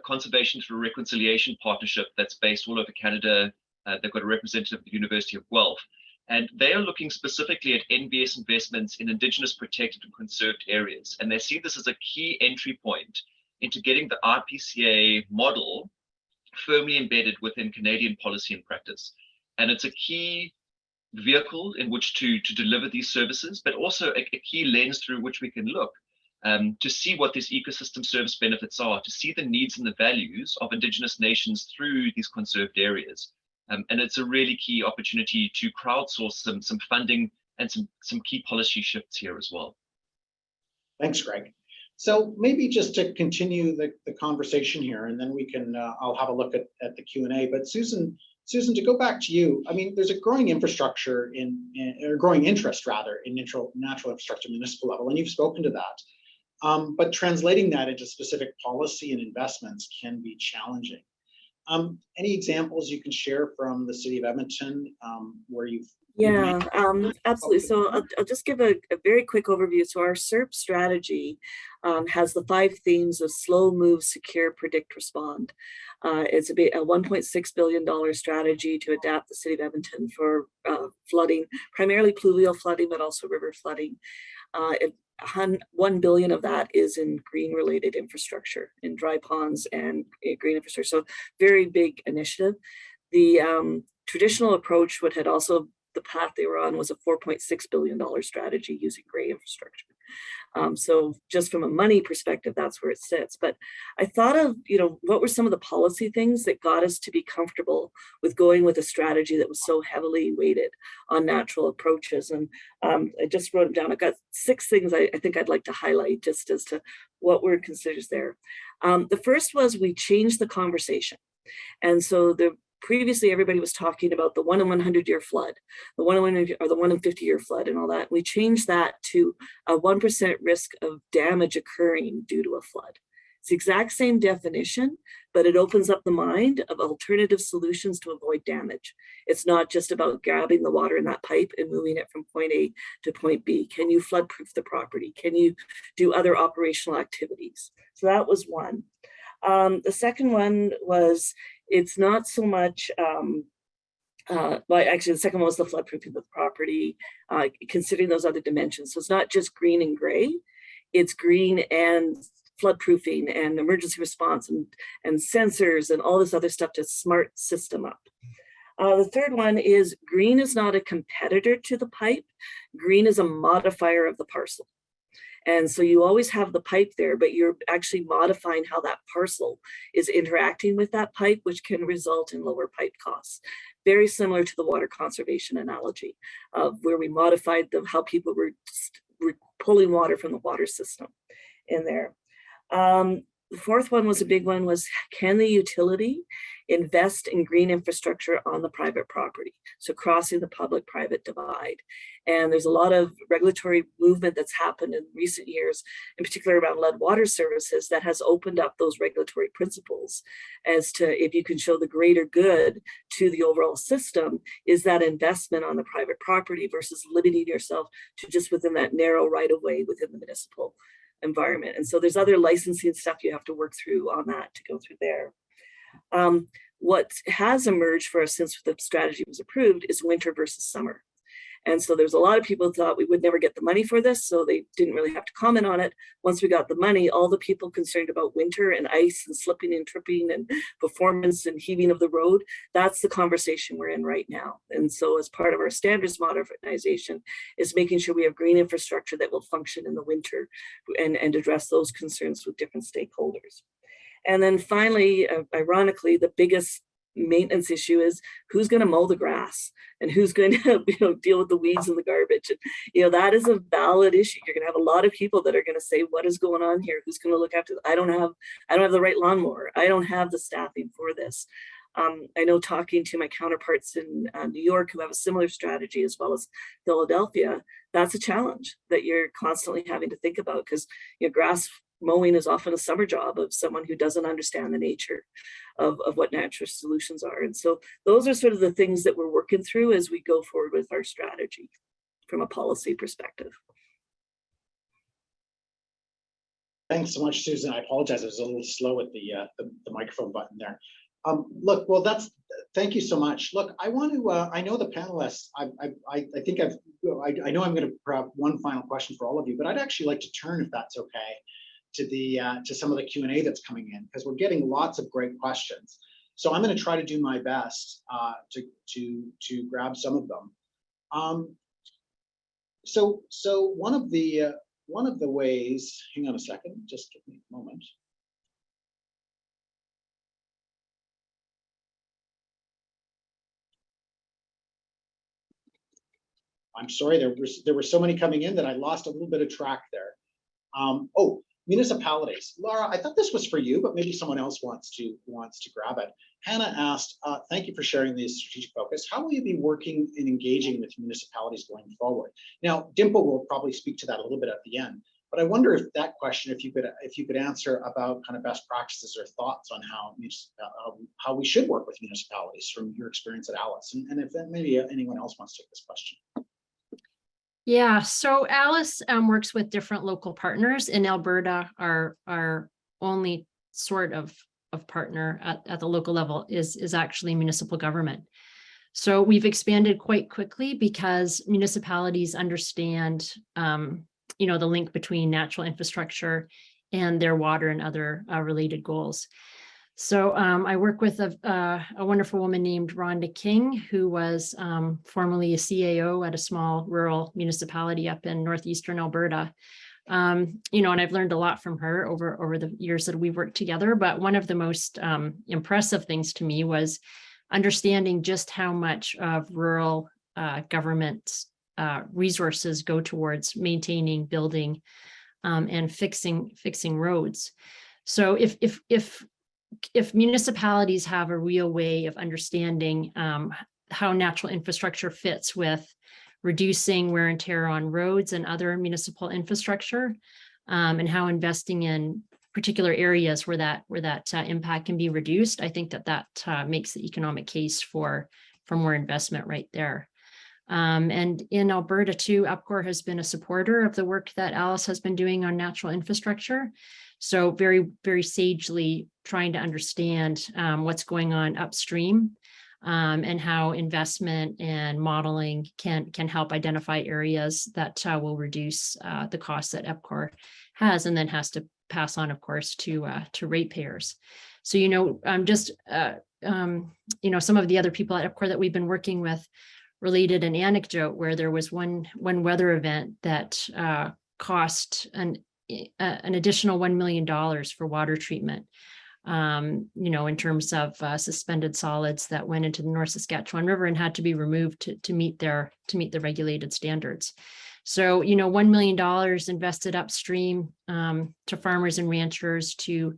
G: Conservation through Reconciliation Partnership that's based all over Canada. They've got a representative of the University of Guelph, and they are looking specifically at NBS investments in Indigenous protected and conserved areas. And they see this as a key entry point into getting the IPCA model firmly embedded within Canadian policy and practice. And it's a key vehicle in which to deliver these services, but also a key lens through which we can look to see what these ecosystem service benefits are, to see the needs and the values of Indigenous nations through these conserved areas. And it's a really key opportunity to crowdsource some funding and some key policy shifts here as well.
A: Thanks, Greg. So maybe just to continue the conversation here, and then we can, I'll have a look at the Q&A, but Susan, to go back to you, I mean, there's a growing infrastructure or growing interest rather in natural infrastructure municipal level, and you've spoken to that. But translating that into specific policy and investments can be challenging. Any examples you can share from the city of Edmonton where you've?
E: Yeah, absolutely. So I'll just give a very quick overview. So our SERP strategy has the 5 themes of slow, move, secure, predict, respond. It's a $1.6 billion strategy to adapt the city of Edmonton for flooding, primarily pluvial flooding, but also river flooding. 1 billion of that is in green related infrastructure, in dry ponds and green infrastructure. So very big initiative. The traditional approach, what had also the path they were on, was a $4.6 billion strategy using gray infrastructure. So just from a money perspective, that's where it sits. But I thought of, what were some of the policy things that got us to be comfortable with going with a strategy that was so heavily weighted on natural approaches. And I just wrote them down. I've got 6 things I think I'd like to highlight just as to what were considered there. The first was we changed the conversation. And so previously, everybody was talking about the 1 in 100 year flood, the 1 in 50 year flood and all that. We changed that to a 1% risk of damage occurring due to a flood. It's the exact same definition, but it opens up the mind of alternative solutions to avoid damage. It's not just about grabbing the water in that pipe and moving it from point A to point B. Can you flood proof the property? Can you do other operational activities? So that was one. The second one was, it's not so much, well, actually the second one was the floodproofing of the property, considering those other dimensions. So it's not just green and gray, it's green and floodproofing and emergency response and sensors and all this other stuff to smart system up. The third one is green is not a competitor to the pipe. Green is a modifier of the parcel. And so you always have the pipe there, but you're actually modifying how that parcel is interacting with that pipe, which can result in lower pipe costs. Very similar to the water conservation analogy of where we modified how people were pulling water from the water system in there. The fourth one was a big one, was can the utility invest in green infrastructure on the private property? So crossing the public-private divide. And there's a lot of regulatory movement that's happened in recent years, in particular around lead water services, that has opened up those regulatory principles as to if you can show the greater good to the overall system, is that investment on the private property versus limiting yourself to just within that narrow right of way within the municipal environment. And so there's other licensing stuff you have to work through on that to go through there. What has emerged for us since the strategy was approved is winter versus summer. And so there's a lot of people who thought we would never get the money for this, so they didn't really have to comment on it. Once we got the money, all the people concerned about winter and ice and slipping and tripping and performance and heaving of the road, that's the conversation we're in right now. And so as part of our standards modernization is making sure we have green infrastructure that will function in the winter and address those concerns with different stakeholders. And then finally, ironically, the biggest maintenance issue is who's going to mow the grass and who's going to deal with the weeds and the garbage. And that is a valid issue. You're going to have a lot of people that are going to say, what is going on here? Who's going to look after I don't have the right lawnmower. I don't have the staffing for this. I know, talking to my counterparts in New York who have a similar strategy, as well as Philadelphia, that's a challenge that you're constantly having to think about, because grass mowing is often a summer job of someone who doesn't understand the nature of what natural solutions are. And so those are sort of the things that we're working through as we go forward with our strategy from a policy perspective.
A: Thanks so much, Susan. I apologize, I was a little slow with the microphone button there. Look, well, thank you so much. Look, I want to, I know the panelists, I know I'm going to have one final question for all of you, but I'd actually like to turn, if that's okay, to some of the Q&A that's coming in, because we're getting lots of great questions. So I'm going to try to do my best to grab some of them. So one of the ways, hang on a second, just give me a moment. I'm sorry, there were so many coming in that I lost a little bit of track there. Oh, municipalities. Laura, I thought this was for you, but maybe someone else wants to grab it. Hannah asked, thank you for sharing the strategic focus. How will you be working and engaging with municipalities going forward? Now, Dimple will probably speak to that a little bit at the end, but I wonder if that question, if you could answer about kind of best practices or thoughts on how we should work with municipalities from your experience at Alice, and if maybe anyone else wants to take this question.
F: Yeah, so Alice works with different local partners. In Alberta, our only sort of partner at the local level is actually municipal government. So we've expanded quite quickly because municipalities understand, the link between natural infrastructure and their water and other related goals. So I work with a wonderful woman named Rhonda King, who was formerly a CAO at a small rural municipality up in northeastern Alberta. And I've learned a lot from her over the years that we've worked together. But one of the most impressive things to me was understanding just how much of rural government resources go towards maintaining, building, and fixing roads. So if municipalities have a real way of understanding how natural infrastructure fits with reducing wear and tear on roads and other municipal infrastructure, and how investing in particular areas where that impact can be reduced, I think that makes the economic case for more investment right there. And in Alberta too, EPCOR has been a supporter of the work that Alice has been doing on natural infrastructure. So very, very sagely trying to understand what's going on upstream and how investment and modeling can help identify areas that will reduce the costs that EPCOR has, and then has to pass on, of course, to ratepayers. So, some of the other people at EPCOR that we've been working with related an anecdote where there was one weather event that cost an additional $1 million for water treatment. In terms of suspended solids that went into the North Saskatchewan River and had to be removed to meet the regulated standards. So, $1 million invested upstream to farmers and ranchers to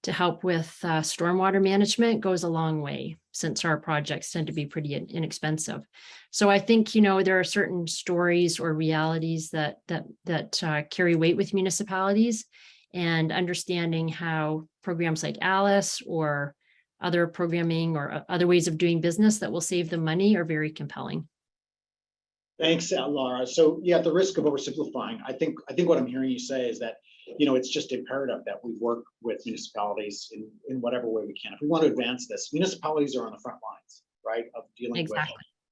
F: help with stormwater management goes a long way, since our projects tend to be pretty inexpensive. So I think, there are certain stories or realities that carry weight with municipalities, and understanding how programs like Alice or other programming or other ways of doing business that will save them money are very compelling.
A: Thanks, Laura. So yeah, at the risk of oversimplifying, I think what I'm hearing you say is that, it's just imperative that we work with municipalities in whatever way we can. If we want to advance this, municipalities are on the front lines, right, of dealing with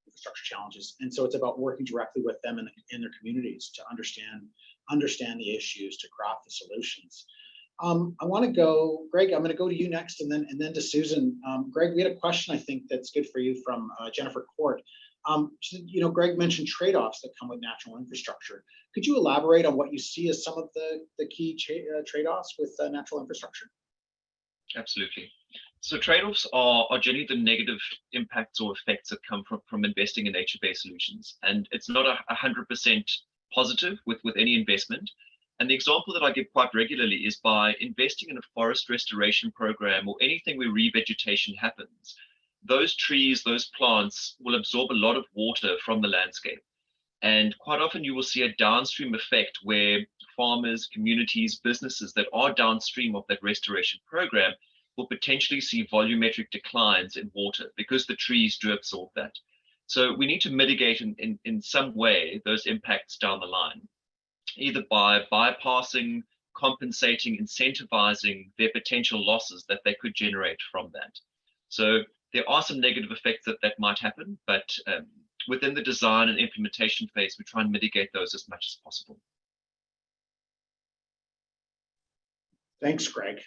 A: infrastructure challenges. And so it's about working directly with them in their communities to understand the issues, to craft the solutions. I want to go, Greg, I'm going to go to you next, and then to Susan. Greg, we had a question I think that's good for you from Jennifer Court. Greg mentioned trade-offs that come with natural infrastructure. Could you elaborate on what you see as some of the key trade-offs with natural infrastructure?
G: Absolutely. So trade-offs are generally the negative impacts or effects that come from investing in nature-based solutions. And it's not 100% positive with any investment. And the example that I give quite regularly is by investing in a forest restoration program or anything where revegetation happens. Those trees, those plants will absorb a lot of water from the landscape. And quite often you will see a downstream effect where farmers, communities, businesses that are downstream of that restoration program will potentially see volumetric declines in water because the trees do absorb that. So we need to mitigate in some way those impacts down the line, either by bypassing, compensating, incentivizing their potential losses that they could generate from that. So there are some negative effects that might happen, but within the design and implementation phase, we try and mitigate those as much as possible.
A: Thanks, Greg.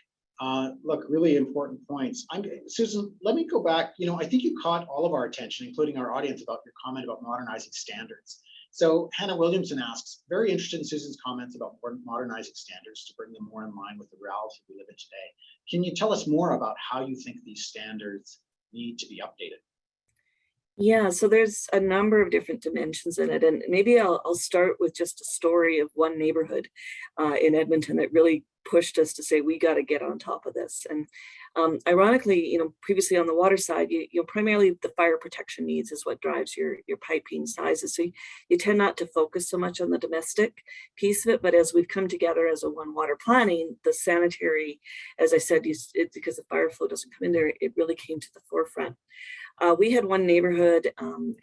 A: Look, really important points. Susan, let me go back. I think you caught all of our attention, including our audience, about your comment about modernizing standards. So Hannah Williamson asks, very interested in Susan's comments about modernizing standards to bring them more in line with the reality we live in today. Can you tell us more about how you think these standards need to be updated?
E: Yeah, so there's a number of different dimensions in it, and maybe I'll start with just a story of one neighborhood in Edmonton that really pushed us to say we got to get on top of this. And ironically, previously on the water side, primarily the fire protection needs is what drives your piping sizes. So you tend not to focus so much on the domestic piece of it, but as we've come together as a one water planning, the sanitary, as I said, because the fire flow doesn't come in there, it really came to the forefront. We had one neighborhood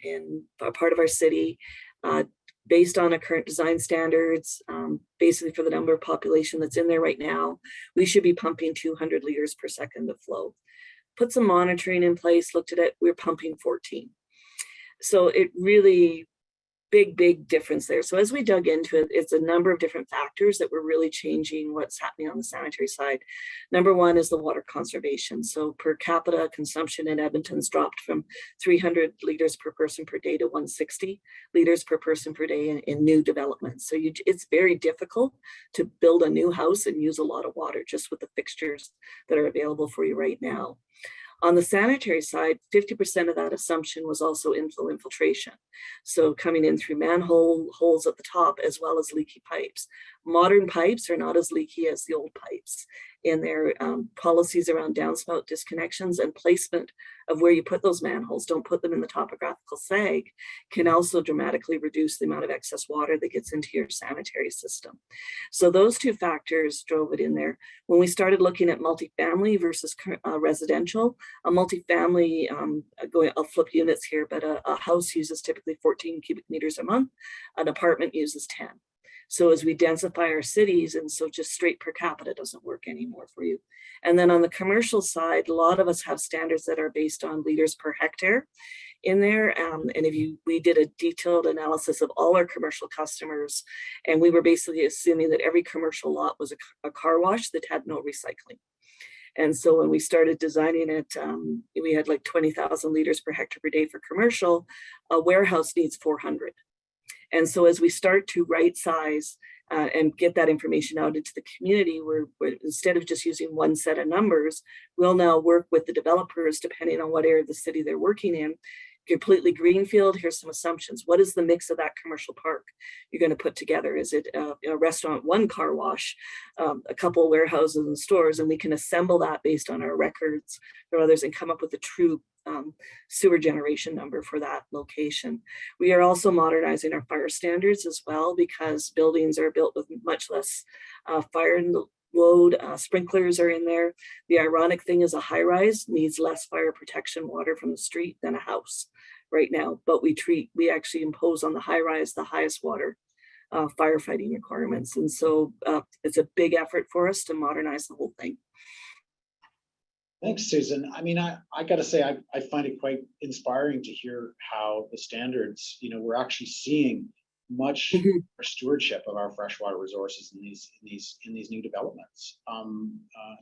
E: in a part of our city, based on a current design standards, basically for the number of population that's in there right now, we should be pumping 200 liters per second of flow. Put some monitoring in place, looked at it, we're pumping 14. So it really, big difference there. So as we dug into it, it's a number of different factors that were really changing what's happening on the sanitary side. Number one is the water conservation. So per capita consumption in Edmonton's dropped from 300 liters per person per day to 160 liters per person per day in new developments. So it's very difficult to build a new house and use a lot of water just with the fixtures that are available for you right now. On the sanitary side, 50% of that assumption was also inflow infiltration. So coming in through manhole holes at the top, as well as leaky pipes. Modern pipes are not as leaky as the old pipes. in there, policies around downspout disconnections and placement of where you put those manholes. Don't put them in the topographical sag, can also dramatically reduce the amount of excess water that gets into your sanitary system. So those two factors drove it in there. When we started looking at multifamily versus residential, a multifamily, I'll flip units here, but a house uses typically 14 cubic meters a month. An apartment uses 10. So as we densify our cities, and so just straight per capita doesn't work anymore for you. And then on the commercial side, a lot of us have standards that are based on liters per hectare in there. And we did a detailed analysis of all our commercial customers, and we were basically assuming that every commercial lot was a car wash that had no recycling. And so when we started designing it, we had like 20,000 liters per hectare per day for commercial. A warehouse needs 400. And so as we start to right size and get that information out into the community, we're instead of just using one set of numbers, we'll now work with the developers depending on what area of the city they're working in. Completely greenfield, here's some assumptions. What is the mix of that commercial park you're going to put together? Is it a restaurant, one car wash, a couple of warehouses and stores? And we can assemble that based on our records or others and come up with a true sewer generation number for that location. We are also modernizing our fire standards as well, because buildings are built with much less fire load. Sprinklers are in there. The ironic thing is a high rise needs less fire protection water from the street than a house right now, but we actually impose on the high rise the highest water firefighting requirements. And so it's a big effort for us to modernize the whole thing.
A: Thanks, Susan. I mean, I got to say, I find it quite inspiring to hear how the standards, we're actually seeing much stewardship of our freshwater resources in these new developments.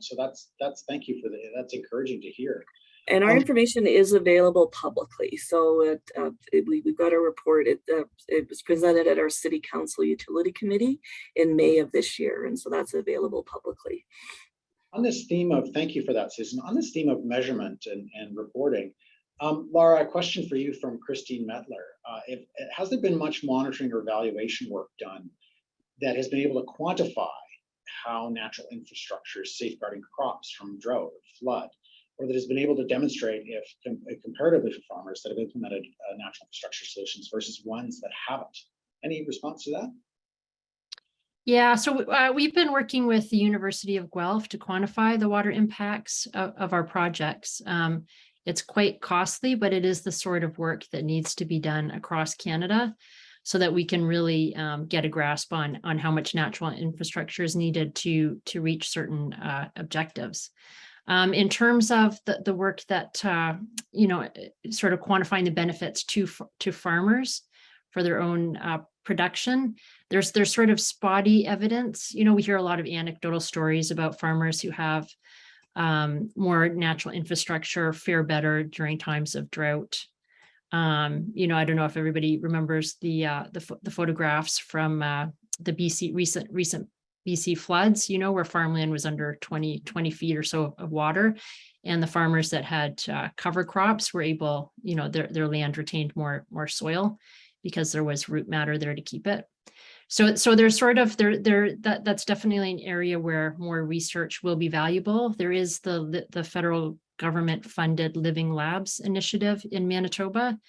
A: So that's thank you for that's encouraging to hear.
E: And our information is available publicly. So we've got a report. It was presented at our City Council Utility Committee in May of this year, and so that's available publicly.
A: On this theme of, thank you for that, Susan. On this theme of measurement and reporting, Laura, a question for you from Christine Metler. Has there been much monitoring or evaluation work done that has been able to quantify how natural infrastructure is safeguarding crops from drought or flood, or that has been able to demonstrate if comparatively for farmers that have implemented natural infrastructure solutions versus ones that haven't? Any response to that?
F: Yeah, so we've been working with the University of Guelph to quantify the water impacts of our projects. It's quite costly, but it is the sort of work that needs to be done across Canada so that we can really get a grasp on how much natural infrastructure is needed to reach certain objectives. In terms of the work that, sort of quantifying the benefits to farmers for their own production, there's sort of spotty evidence. We hear a lot of anecdotal stories about farmers who have more natural infrastructure fare better during times of drought. I don't know if everybody remembers the photographs from the recent BC floods, where farmland was under 20 feet or so of water, and the farmers that had cover crops were able, their land retained more soil because there was root matter there to keep it. So there's sort of that's definitely an area where more research will be valuable. There is the federal government funded Living Labs initiative in Manitoba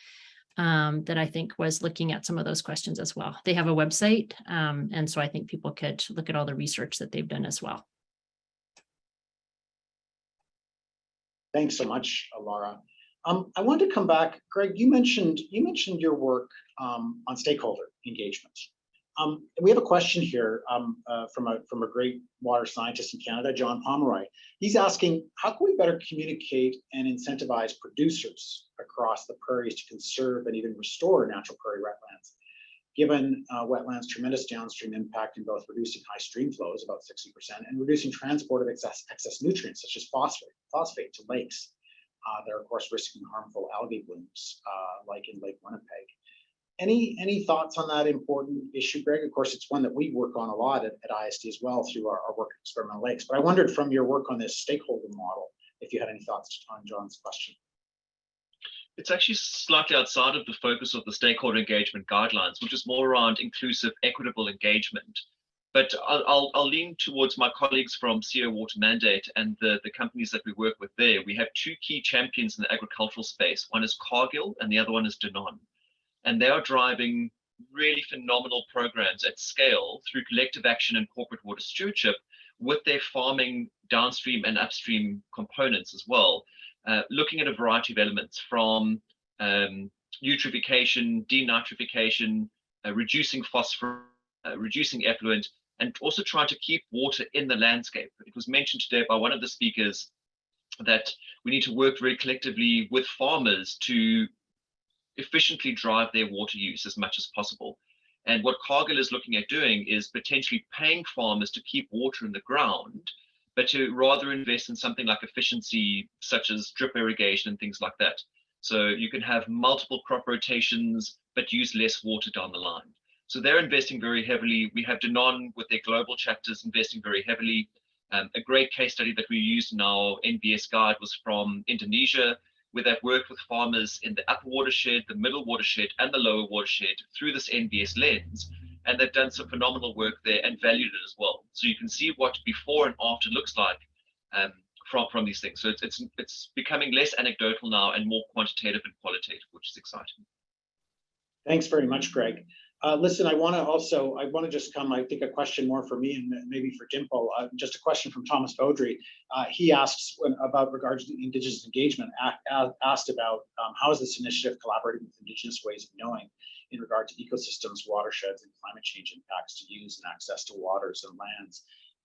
F: that I think was looking at some of those questions as well. They have a website, and so I think people could look at all the research that they've done as well.
A: Thanks so much, Laura. I want to come back, Greg. You mentioned your work on stakeholder engagement. We have a question here from a great water scientist in Canada, John Pomeroy. He's asking, how can we better communicate and incentivize producers across the prairies to conserve and even restore natural prairie wetlands, given wetlands' tremendous downstream impact in both reducing high stream flows, about 60%, and reducing transport of excess nutrients, such as phosphate to lakes. They're, of course, risking harmful algae blooms, like in Lake Winnipeg. Any thoughts on that important issue, Greg? Of course, it's one that we work on a lot at ISD as well through our work at Experimental Lakes. But I wondered from your work on this stakeholder model, if you had any thoughts on John's question.
G: It's actually slightly outside of the focus of the stakeholder engagement guidelines, which is more around inclusive, equitable engagement. But I'll lean towards my colleagues from CO Water Mandate and the companies that we work with there. We have two key champions in the agricultural space. One is Cargill and the other one is Danone. And they are driving really phenomenal programs at scale through collective action and corporate water stewardship with their farming downstream and upstream components as well, looking at a variety of elements from eutrophication, denitrification, reducing phosphorus, reducing effluent, and also trying to keep water in the landscape. It was mentioned today by one of the speakers that we need to work very collectively with farmers to efficiently drive their water use as much as possible. And what Cargill is looking at doing is potentially paying farmers to keep water in the ground, but to rather invest in something like efficiency, such as drip irrigation and things like that. So you can have multiple crop rotations, but use less water down the line. So they're investing very heavily. We have Danone with their global chapters investing very heavily. A great case study that we used in our NBS guide was from Indonesia, where they've worked with farmers in the upper watershed, the middle watershed, and the lower watershed through this NBS lens. And they've done some phenomenal work there and valued it as well. So you can see what before and after looks like from these things. So it's becoming less anecdotal now and more quantitative and qualitative, which is exciting.
A: Thanks very much, Greg. Listen, I want to just come, I think, a question more for me and maybe for Dimple. Just a question from Thomas Beaudry. He asks about regards to Indigenous engagement, asked about how is this initiative collaborating with Indigenous ways of knowing in regard to ecosystems, watersheds, and climate change impacts to use and access to waters and lands.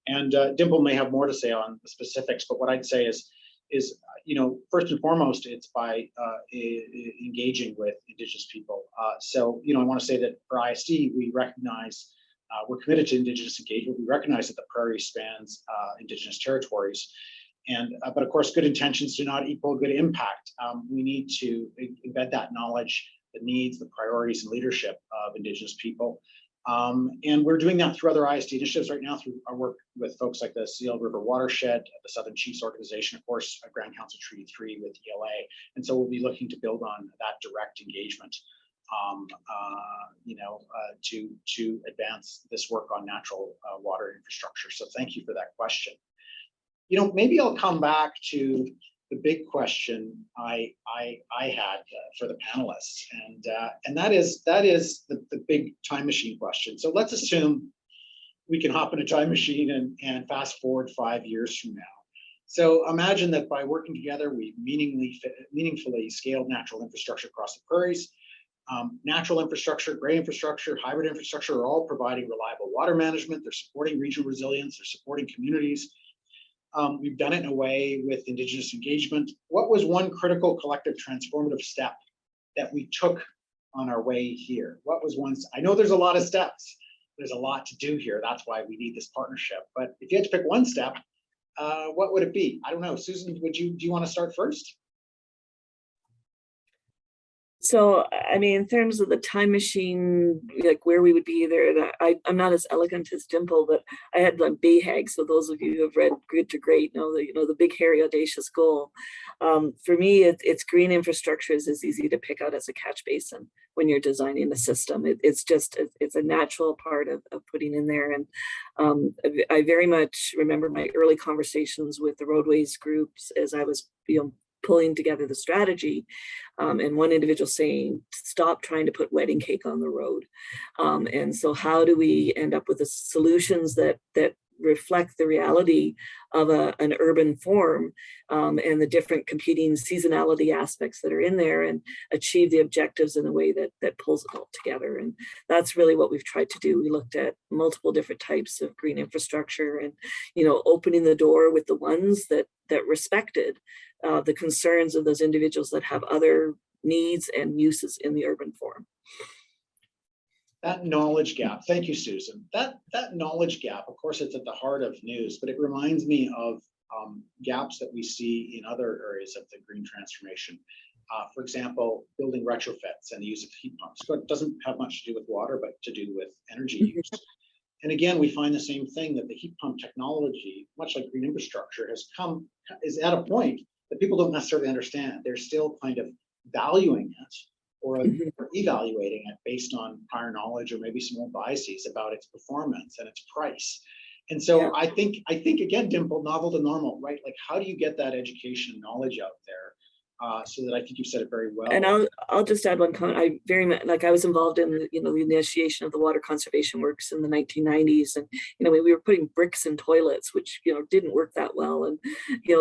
A: And Dimple may have more to say on the specifics, but what I'd say is first and foremost, it's by engaging with Indigenous people. So I want to say that for ISD, we recognize we're committed to Indigenous engagement. We recognize that the Prairies spans Indigenous territories, but of course, good intentions do not equal good impact. We need to embed that knowledge, the needs, the priorities, and leadership of Indigenous people. And we're doing that through other ISD initiatives right now through our work with folks like the Seal River Watershed, the Southern Chiefs Organization, of course, Grand Council Treaty 3 with ELA. And so we'll be looking to build on that direct engagement, to advance this work on natural water infrastructure. So thank you for that question. Maybe I'll come back to the big question I had for the panelists, and that is the big time machine question. So let's assume we can hop in a time machine and fast forward 5 years from now. So imagine that by working together, we've meaningfully scaled natural infrastructure across the prairies. Natural infrastructure, gray infrastructure, hybrid infrastructure are all providing reliable water management. They're supporting regional resilience. They're supporting communities. We've done it in a way with Indigenous engagement. What was one critical collective transformative step that we took on our way here? What was one? I know there's a lot of steps. There's a lot to do here. That's why we need this partnership. But if you had to pick one step, what would it be? I don't know. Susan, do you want to start first?
E: So, I mean, in terms of the time machine, like where we would be there, I'm not as elegant as Dimple, but I had like BHAG. So those of you who have read Good to Great know that, the big, hairy, audacious goal. For me, it's green infrastructure is as easy to pick out as a catch basin when you're designing the system. It's a natural part of putting in there. And I very much remember my early conversations with the roadways groups as I was, pulling together the strategy, and one individual saying, stop trying to put wedding cake on the road. And so how do we end up with the solutions that reflect the reality of an urban form, and the different competing seasonality aspects that are in there, and achieve the objectives in a way that pulls it all together. And that's really what we've tried to do. We looked at multiple different types of green infrastructure and, opening the door with the ones that respected the concerns of those individuals that have other needs and uses in the urban form.
A: That knowledge gap, thank you, Susan. That knowledge gap, of course, it's at the heart of news, but it reminds me of gaps that we see in other areas of the green transformation. For example, building retrofits and the use of heat pumps. So it doesn't have much to do with water, but to do with energy use. And again, we find the same thing, that the heat pump technology, much like green infrastructure, is at a point that people don't necessarily understand. They're still kind of valuing it or evaluating it based on prior knowledge or maybe some more biases about its performance and its price. And so
E: Yeah.
A: I think again, Dimple, novel to normal, right? Like, how do you get that education and knowledge out there? So that I think you said it very well.
E: And I'll just add one comment. I very much, like, I was involved in the initiation of the water conservation works in the 1990s, and we were putting bricks in toilets, which didn't work that well, and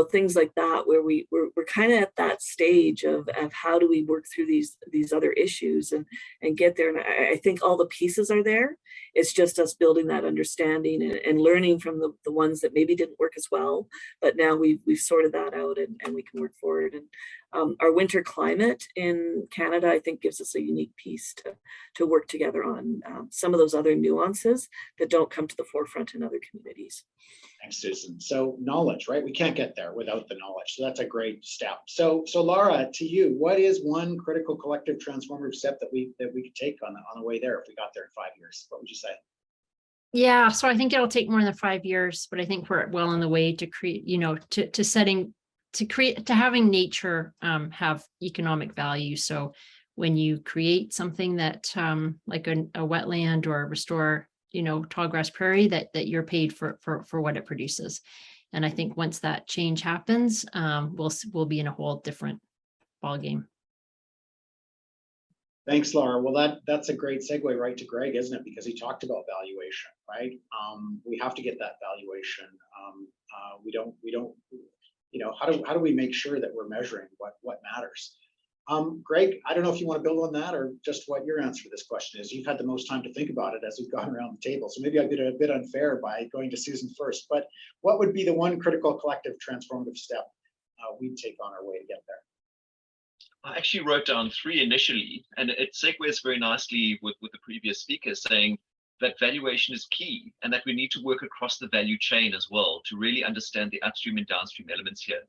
E: things like that, where we're kind of at that stage of how do we work through these other issues and get there. And I think all the pieces are there. It's just us building that understanding and learning from the ones that maybe didn't work as well, but now we've sorted that out and we can work forward. And our winter climate in Canada, I think, gives us a unique piece to work together on some of those other nuances that don't come to the forefront in other communities.
A: Thanks, Susan. So knowledge, right? We can't get there without the knowledge. So that's a great step. So Lara, to you, what is one critical collective transformative step that we could take on the way there if we got there in 5 years? What would you say?
F: Yeah, so I think it'll take more than 5 years, but I think we're well on the way to create, to having nature have economic value. So when you create something that like a wetland or restore, tallgrass prairie, that you're paid for what it produces. And I think once that change happens, we'll be in a whole different ballgame.
A: Thanks, Laura. Well, that's a great segue right to Greg, isn't it? Because he talked about valuation, right? We have to get that valuation. We don't. How do we make sure that we're measuring what matters? Greg, I don't know if you want to build on that or just what your answer to this question is. You've had the most time to think about it as we've gone around the table. So maybe I've been a bit unfair by going to Susan first, but what would be the one critical collective transformative step we'd take on our way to get there?
G: I actually wrote down 3 initially, and it segues very nicely with the previous speaker saying that valuation is key and that we need to work across the value chain as well to really understand the upstream and downstream elements here.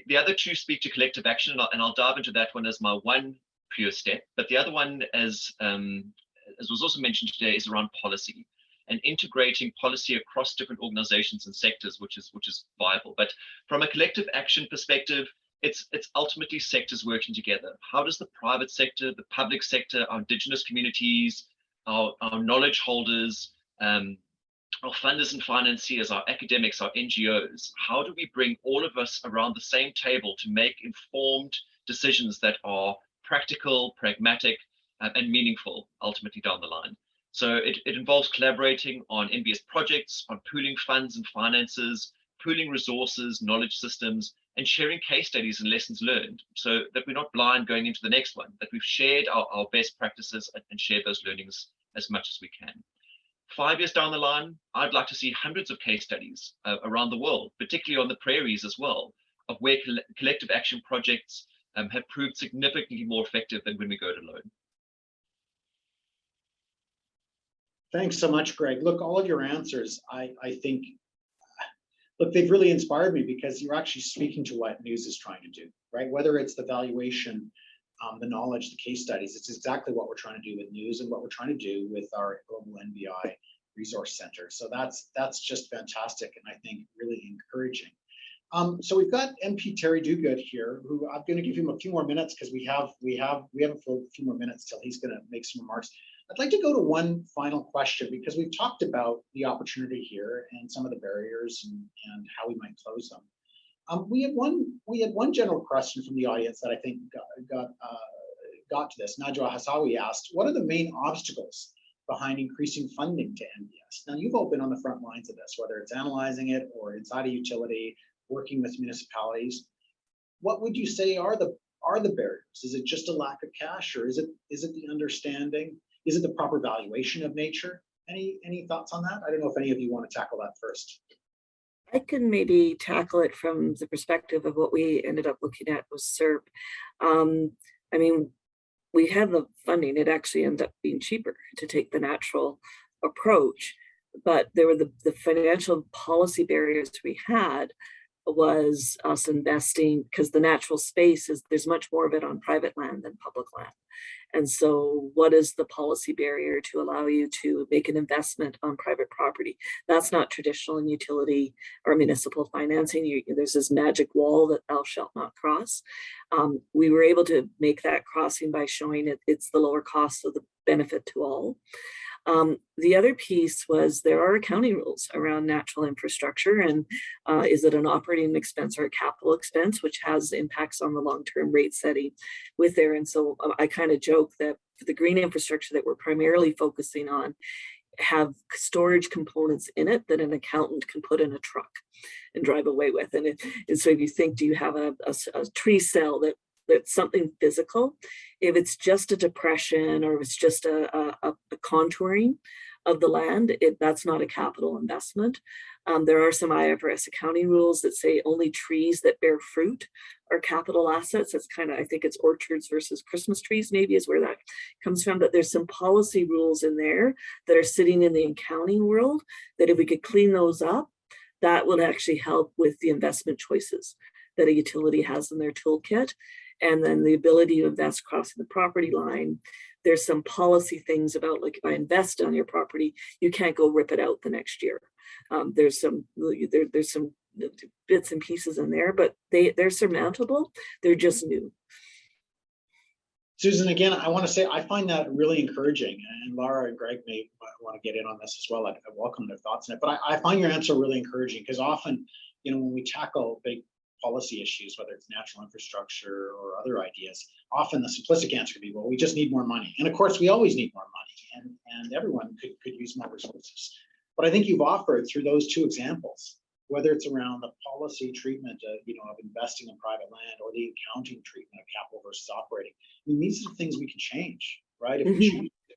G: The other 2 speak to collective action, and I'll dive into that one as my one pure step. But the other one, as was also mentioned today, is around policy and integrating policy across different organizations and sectors, which is viable. But from a collective action perspective, it's ultimately sectors working together. How does the private sector, the public sector, our Indigenous communities, our knowledge holders, our funders and financiers, our academics, our NGOs, how do we bring all of us around the same table to make informed decisions that are practical, pragmatic, and meaningful ultimately down the line? So it involves collaborating on NBS projects, on pooling funds and finances, pooling resources, knowledge systems, and sharing case studies and lessons learned so that we're not blind going into the next one, that we've shared our best practices and shared those learnings as much as we can. 5 years down the line, I'd like to see hundreds of case studies around the world, particularly on the prairies as well, of where collective action projects have proved significantly more effective than when we go it alone.
A: Thanks so much, Greg. Look, all of your answers, I think, look, they've really inspired me because you're actually speaking to what news is trying to do, right? Whether it's the valuation, the knowledge, the case studies, it's exactly what we're trying to do with news and what we're trying to do with our Global NBI Resource Center. So that's just fantastic and I think really encouraging. So we've got MP Terry Duguid here, who I'm going to give him a few more minutes because we have a few more minutes till he's going to make some remarks. I'd like to go to one final question because we've talked about the opportunity here and some of the barriers and how we might close them. We had one general question from the audience that I think got to this. Najwa Hassawi asked, what are the main obstacles behind increasing funding to NBS? Now, you've all been on the front lines of this, whether it's analyzing it or inside a utility, working with municipalities. What would you say are the barriers? Is it just a lack of cash, or is it the understanding? Is it the proper valuation of nature? Any thoughts on that? I don't know if any of you want to tackle that first.
E: I can maybe tackle it from the perspective of what we ended up looking at was SERP. I mean, we had the funding. It actually ended up being cheaper to take the natural approach, but there were the financial policy barriers we had was us investing, because the natural space is, there's much more of it on private land than public land. And so what is the policy barrier to allow you to make an investment on private property? That's not traditional in utility or municipal financing. There's this magic wall that thou shalt not cross. We were able to make that crossing by showing it's the lower cost of the benefit to all. The other piece was there are accounting rules around natural infrastructure, and is it an operating expense or a capital expense, which has impacts on the long-term rate setting with there. And so I kind of joke that for the green infrastructure that we're primarily focusing on have storage components in it that an accountant can put in a truck and drive away with. And so if you think, do you have a tree cell that's something physical? If it's just a depression or if it's just a contouring of the land, that's not a capital investment. There are some IFRS accounting rules that say only trees that bear fruit are capital assets. That's kind of, I think it's orchards versus Christmas trees maybe is where that comes from. But there's some policy rules in there that are sitting in the accounting world that if we could clean those up, that would actually help with the investment choices that a utility has in their toolkit. And then the ability to invest crossing the property line. There's some policy things about, like, if I invest on your property, you can't go rip it out the next year. There's some bits and pieces in there, but they're surmountable. They're just new.
A: Susan, again, I want to say I find that really encouraging, and Laura and Greg may want to get in on this as well. I welcome their thoughts on it, but I find your answer really encouraging, because often, when we tackle big policy issues, whether it's natural infrastructure or other ideas, often the simplistic answer could be, well, we just need more money. And of course, we always need more money, and everyone could use more resources. But I think you've offered through those two examples, whether it's around the policy treatment of investing in private land or the accounting treatment of capital versus operating. I mean, these are things we can change, right? If we choose to.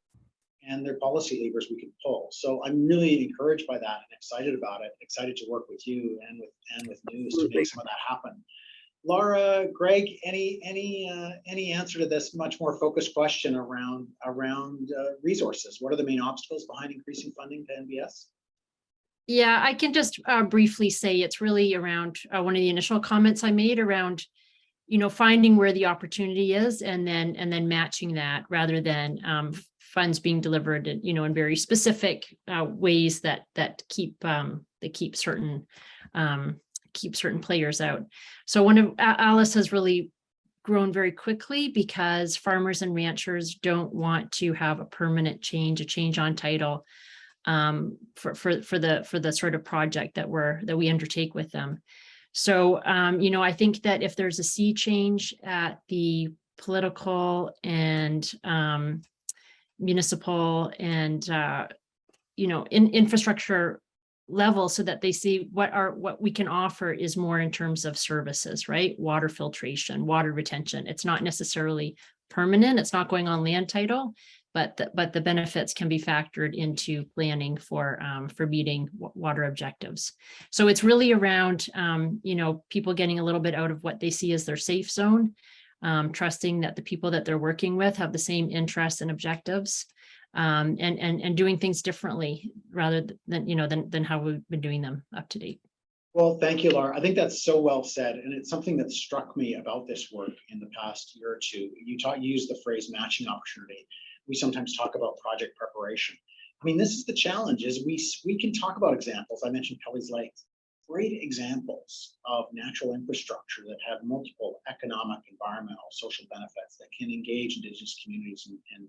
A: And they're policy levers we can pull. So I'm really encouraged by that and excited about it. Excited to work with you and with News to make some of that happen. Laura, Greg, any answer to this much more focused question around resources? What are the main obstacles behind increasing funding to NBS?
F: Yeah, I can just briefly say it's really around one of the initial comments I made around, finding where the opportunity is and then matching that, rather than funds being delivered, in very specific ways that keep certain players out. So Alice has really grown very quickly because farmers and ranchers don't want to have a permanent change, a change on title for the sort of project that we undertake with them. So I think that if there's a sea change at the political and municipal and in infrastructure level, so that they see what we can offer is more in terms of services, right? Water filtration, water retention. It's not necessarily permanent. It's not going on land title, but the benefits can be factored into planning for meeting water objectives. So it's really around people getting a little bit out of what they see as their safe zone, trusting that the people that they're working with have the same interests and objectives, and doing things differently rather than how we've been doing them up to date.
A: Well, thank you, Laura. I think that's so well said. And it's something that struck me about this work in the past year or two. You used the phrase matching opportunity. We sometimes talk about project preparation. I mean, this is the challenge, is we can talk about examples. I mentioned Kelly's Lake, great examples of natural infrastructure that have multiple economic, environmental, social benefits that can engage Indigenous communities and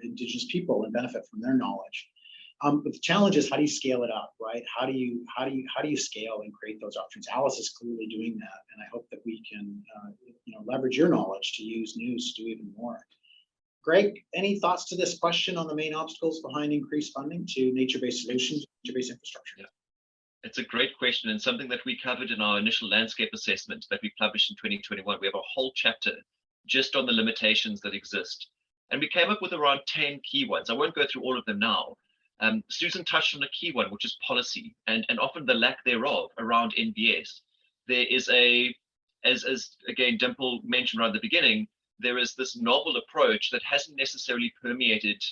A: Indigenous people and benefit from their knowledge. But the challenge is, how do you scale it up, right? How do you scale and create those options? Alice is clearly doing that, and I hope that we can leverage your knowledge to use News to do even more. Greg, any thoughts to this question on the main obstacles behind increased funding to nature-based solutions, nature-based infrastructure?
G: Yeah. It's a great question, and something that we covered in our initial landscape assessment that we published in 2021. We have a whole chapter just on the limitations that exist. And we came up with around 10 key ones. I won't go through all of them now. Susan touched on a key one, which is policy, and often the lack thereof around NBS. There is as again, Dimple mentioned right at the beginning, there is this novel approach that hasn't necessarily permeated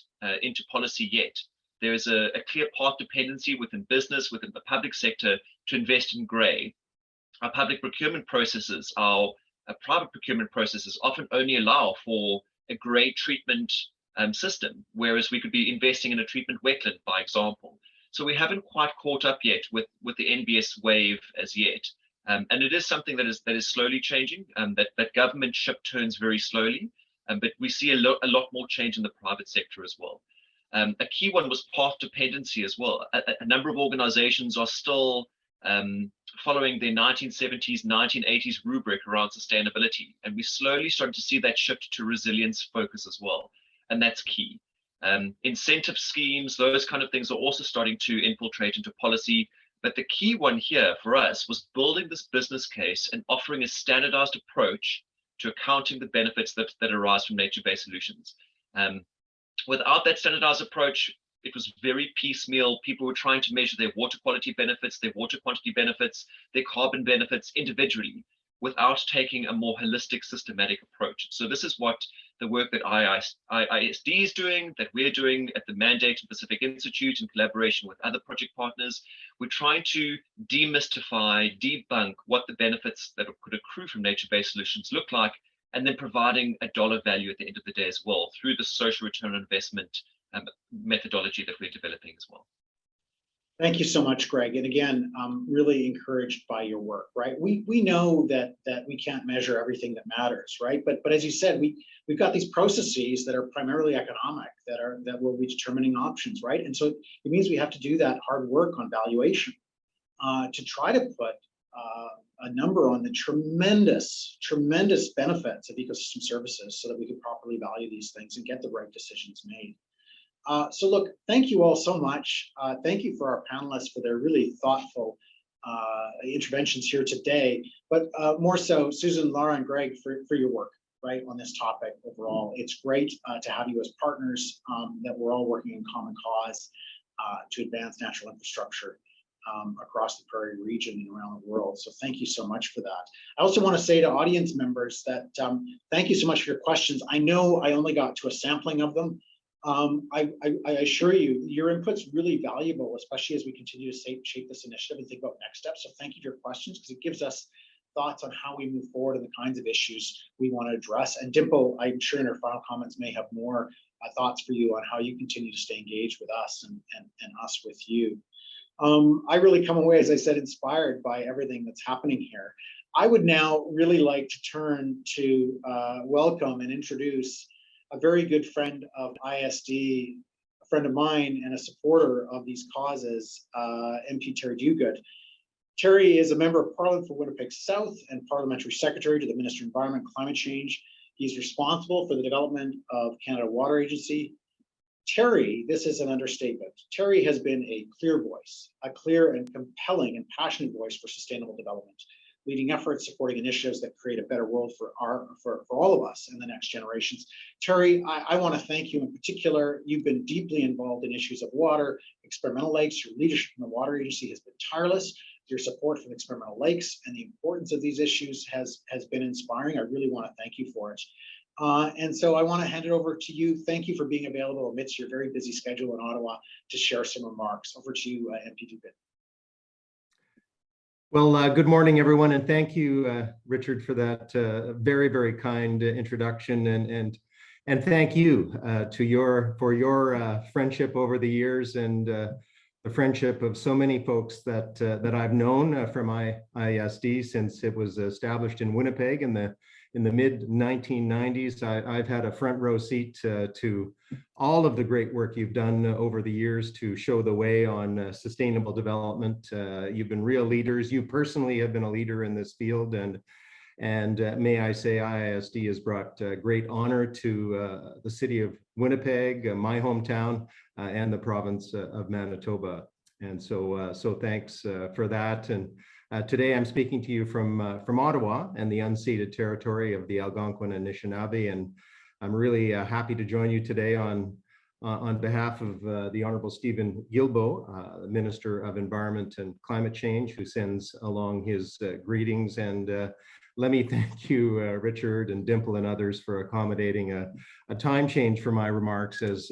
G: into policy yet. There is a clear path dependency within business, within the public sector, to invest in grey. our public procurement processes, our private procurement processes often only allow for a grade treatment system, whereas we could be investing in a treatment wetland, by example. So we haven't quite caught up yet with the NBS wave as yet. And it is something that is slowly changing, that government ship turns very slowly, but we see a lot more change in the private sector as well. A key one was path dependency as well. A number of organizations are still following their 1970s, 1980s rubric around sustainability. And we slowly starting to see that shift to resilience focus as well. And that's key. Incentive schemes, those kind of things are also starting to infiltrate into policy. But the key one here for us was building this business case and offering a standardized approach to accounting the benefits that arise from nature-based solutions. Without that standardized approach, it was very piecemeal. People were trying to measure their water quality benefits, their water quantity benefits, their carbon benefits individually, without taking a more holistic, systematic approach. So this is what the work that ISD is doing, that we're doing at the Mandate and Pacific Institute in collaboration with other project partners. We're trying to demystify, debunk what the benefits that could accrue from nature-based solutions look like, and then providing a dollar value at the end of the day as well through the social return on investment methodology that we're developing as well.
A: Thank you so much, Greg. And again, I'm really encouraged by your work, right? We know that we can't measure everything that matters, right? But as you said, we've got these processes that are primarily economic, that will be determining options, right? And so it means we have to do that hard work on valuation to try to put a number on the tremendous benefits of ecosystem services so that we can properly value these things and get the right decisions made. So look, thank you all so much. Thank you for our panelists for their really thoughtful interventions here today, but more so Susan, Laura, and Greg for your work, right, on this topic overall. It's great to have you as partners, that we're all working in common cause to advance natural infrastructure across the Prairie region and around the world. So thank you so much for that. I also want to say to audience members that thank you so much for your questions. I know I only got to a sampling of them. I assure you, your input's really valuable, especially as we continue to shape this initiative and think about next steps. So thank you for your questions, because it gives us thoughts on how we move forward and the kinds of issues we want to address. And Dimple, I'm sure in her final comments may have more thoughts for you on how you continue to stay engaged with us and us with you. I really come away, as I said, inspired by everything that's happening here. I would now really like to turn to welcome and introduce a very good friend of ISD, a friend of mine and a supporter of these causes, MP Terry Duguid. Terry is a member of Parliament for Winnipeg South and Parliamentary Secretary to the Minister of Environment and Climate Change. He's responsible for the development of Canada Water Agency. Terry, this is an understatement, Terry has been a clear voice, a clear and compelling and passionate voice for sustainable development, leading efforts supporting initiatives that create a better world for all of us and the next generations. Terry, I want to thank you in particular. You've been deeply involved in issues of water, experimental lakes. Your leadership in the Water Agency has been tireless. Your support for the experimental lakes and the importance of these issues has been inspiring. I really want to thank you for it. And so I want to hand it over to you. Thank you for being available amidst your very busy schedule in Ottawa to share some remarks. Over to you, MP Duguid.
H: Well, good morning, everyone, and thank you, Richard, for that very, very kind introduction, and thank you for your friendship over the years and the friendship of so many folks that I've known from ISD since it was established in Winnipeg in the mid 1990s. I've had a front row seat to all of the great work you've done over the years to show the way on sustainable development. You've been real leaders. You personally have been a leader in this field, and may I say ISD has brought great honor to the city of Winnipeg, my hometown, and the province of Manitoba. And so thanks for that. And today I'm speaking to you from Ottawa and the unceded territory of the Algonquin and Anishinaabe, and I'm really happy to join you today on behalf of the Honorable Stephen Guilbeault, Minister of Environment and Climate Change, who sends along his greetings. And let me thank you, Richard and Dimple and others, for accommodating a time change for my remarks. As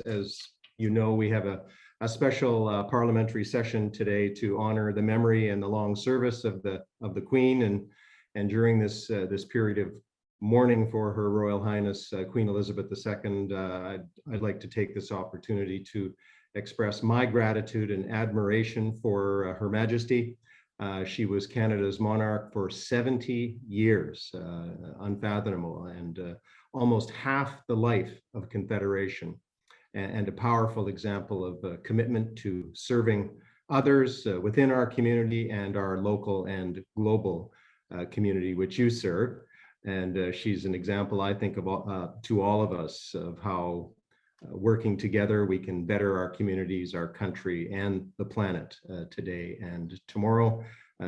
H: you know, we have a special parliamentary session today to honor the memory and the long service of the Queen, and during this period of mourning for Her Royal Highness Queen Elizabeth II, I'd like to take this opportunity to express my gratitude and admiration for Her Majesty. She was Canada's monarch for 70 years, unfathomable, and almost half the life of Confederation, and a powerful example of commitment to serving others within our community and our local and global community which you serve. And she's an example, I think, of to all of us of how working together we can better our communities, our country, and the planet today and tomorrow.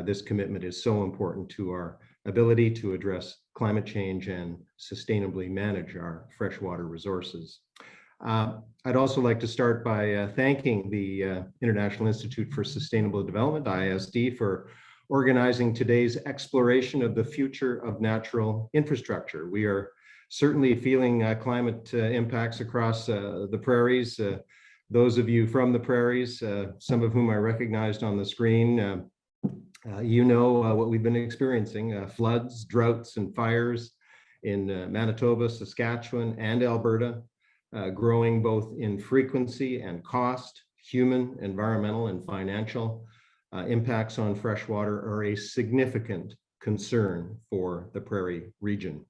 H: This commitment is so important to our ability to address climate change and sustainably manage our freshwater resources. I'd also like to start by thanking the International Institute for Sustainable Development, ISD, for organizing today's exploration of the future of natural infrastructure. We are certainly feeling climate impacts across the prairies. Those of you from the prairies, some of whom I recognized on the screen, you know what we've been experiencing, floods, droughts, and fires in Manitoba, Saskatchewan, and Alberta, growing both in frequency and cost. Human, environmental, and financial impacts on freshwater are a significant concern for the prairie region.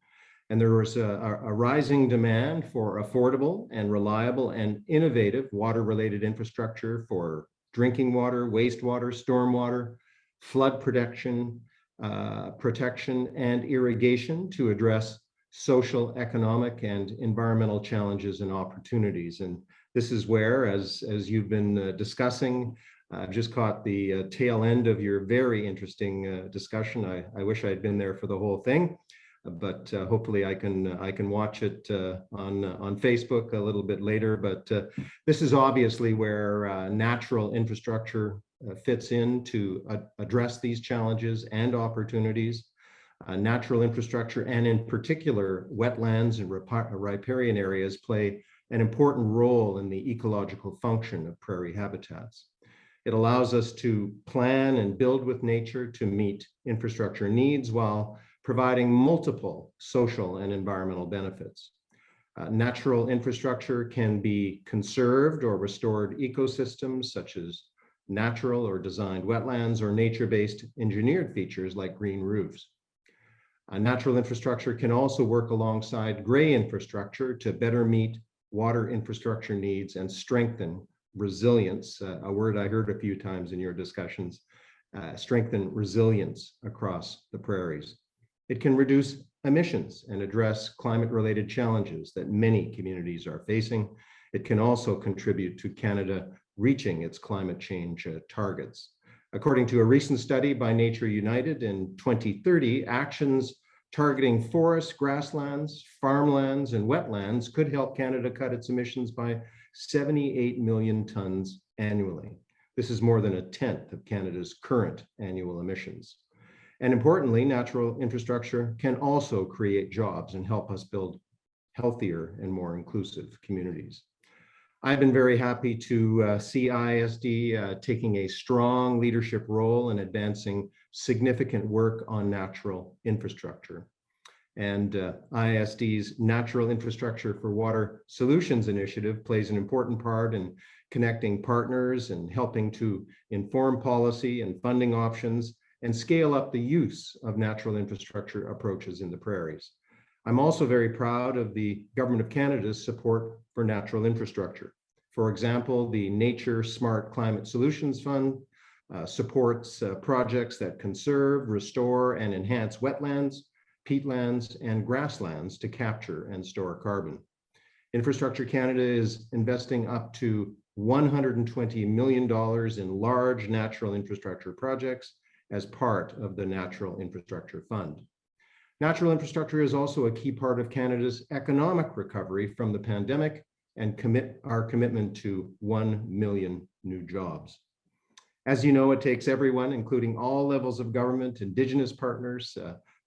H: And there was a rising demand for affordable and reliable and innovative water-related infrastructure for drinking water, wastewater, stormwater, flood protection, and irrigation to address social, economic, and environmental challenges and opportunities. And this is where, as you've been discussing, I've just caught the tail end of your very interesting discussion. I wish I'd been there for the whole thing, but hopefully I can watch it on Facebook a little bit later. But this is obviously where natural infrastructure fits in to address these challenges and opportunities. Natural infrastructure, and in particular, wetlands and riparian areas, play an important role in the ecological function of prairie habitats. It allows us to plan and build with nature to meet infrastructure needs while providing multiple social and environmental benefits. Natural infrastructure can be conserved or restored ecosystems such as natural or designed wetlands or nature-based engineered features like green roofs. Natural infrastructure can also work alongside gray infrastructure to better meet water infrastructure needs and strengthen resilience, a word I heard a few times in your discussions, strengthen resilience across the prairies. It can reduce emissions and address climate-related challenges that many communities are facing. It can also contribute to Canada reaching its climate change targets. According to a recent study by Nature United, in 2030, actions targeting forests, grasslands, farmlands, and wetlands could help Canada cut its emissions by 78 million tons annually. This is more than a tenth of Canada's current annual emissions. And importantly, natural infrastructure can also create jobs and help us build healthier and more inclusive communities. I've been very happy to see ISD taking a strong leadership role in advancing significant work on natural infrastructure. And ISD's Natural Infrastructure for Water Solutions initiative plays an important part in connecting partners and helping to inform policy and funding options and scale up the use of natural infrastructure approaches in the prairies. I'm also very proud of the Government of Canada's support for natural infrastructure. For example, the Nature Smart Climate Solutions Fund supports projects that conserve, restore, and enhance wetlands, peatlands, and grasslands to capture and store carbon. Infrastructure Canada is investing up to $120 million in large natural infrastructure projects as part of the Natural Infrastructure Fund. Natural infrastructure is also a key part of Canada's economic recovery from the pandemic and our commitment to 1 million new jobs. As you know, it takes everyone, including all levels of government, Indigenous partners,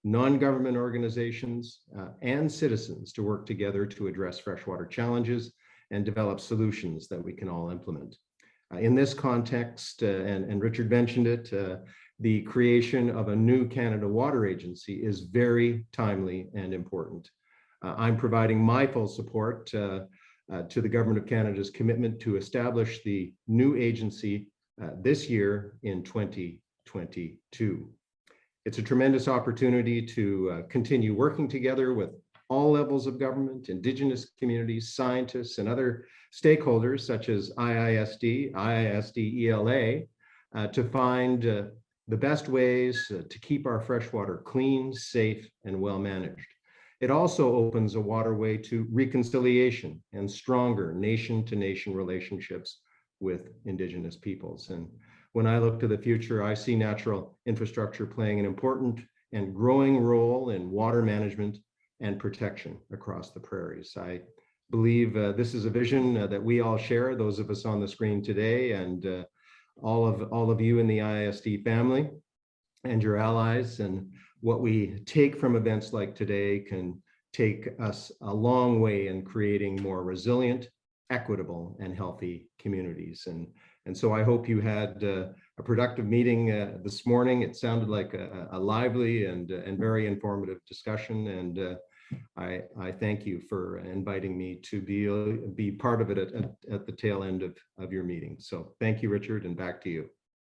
H: non-government organizations, and citizens to work together to address freshwater challenges and develop solutions that we can all implement. In this context, and Richard mentioned it, the creation of a new Canada Water Agency is very timely and important. I'm providing my full support to the Government of Canada's commitment to establish the new agency this year in 2022. It's a tremendous opportunity to continue working together with all levels of government, Indigenous communities, scientists, and other stakeholders such as IISD, ELA, to find the best ways to keep our freshwater clean, safe, and well managed. It also opens a waterway to reconciliation and stronger nation-to-nation relationships with Indigenous peoples. And when I look to the future, I see natural infrastructure playing an important and growing role in water management and protection across the prairies. I believe this is a vision that we all share, those of us on the screen today, and all of you in the IISD family and your allies. And what we take from events like today can take us a long way in creating more resilient, equitable, and healthy communities. And so I hope you had a productive meeting this morning. It sounded like a lively and very informative discussion. And I thank you for inviting me to be part of it at the tail end of your meeting. So thank you, Richard, and back to you.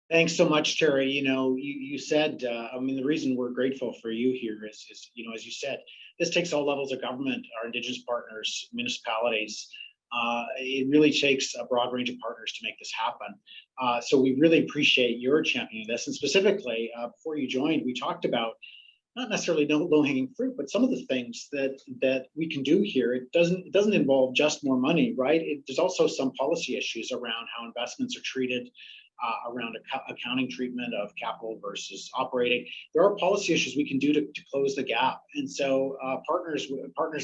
A: Thanks so much, Terry. You know, you said, I mean, the reason we're grateful for you here is, you know, as you said, this takes all levels of government, our Indigenous partners, municipalities. It really takes a broad range of partners to make this happen. So we really appreciate your championing this. And specifically, before you joined, we talked about not necessarily low-hanging fruit, but some of the things that we can do here. It doesn't involve just more money, right? There's also some policy issues around how investments are treated, around accounting treatment of capital versus operating. There are policy issues we can do to close the gap. And so partners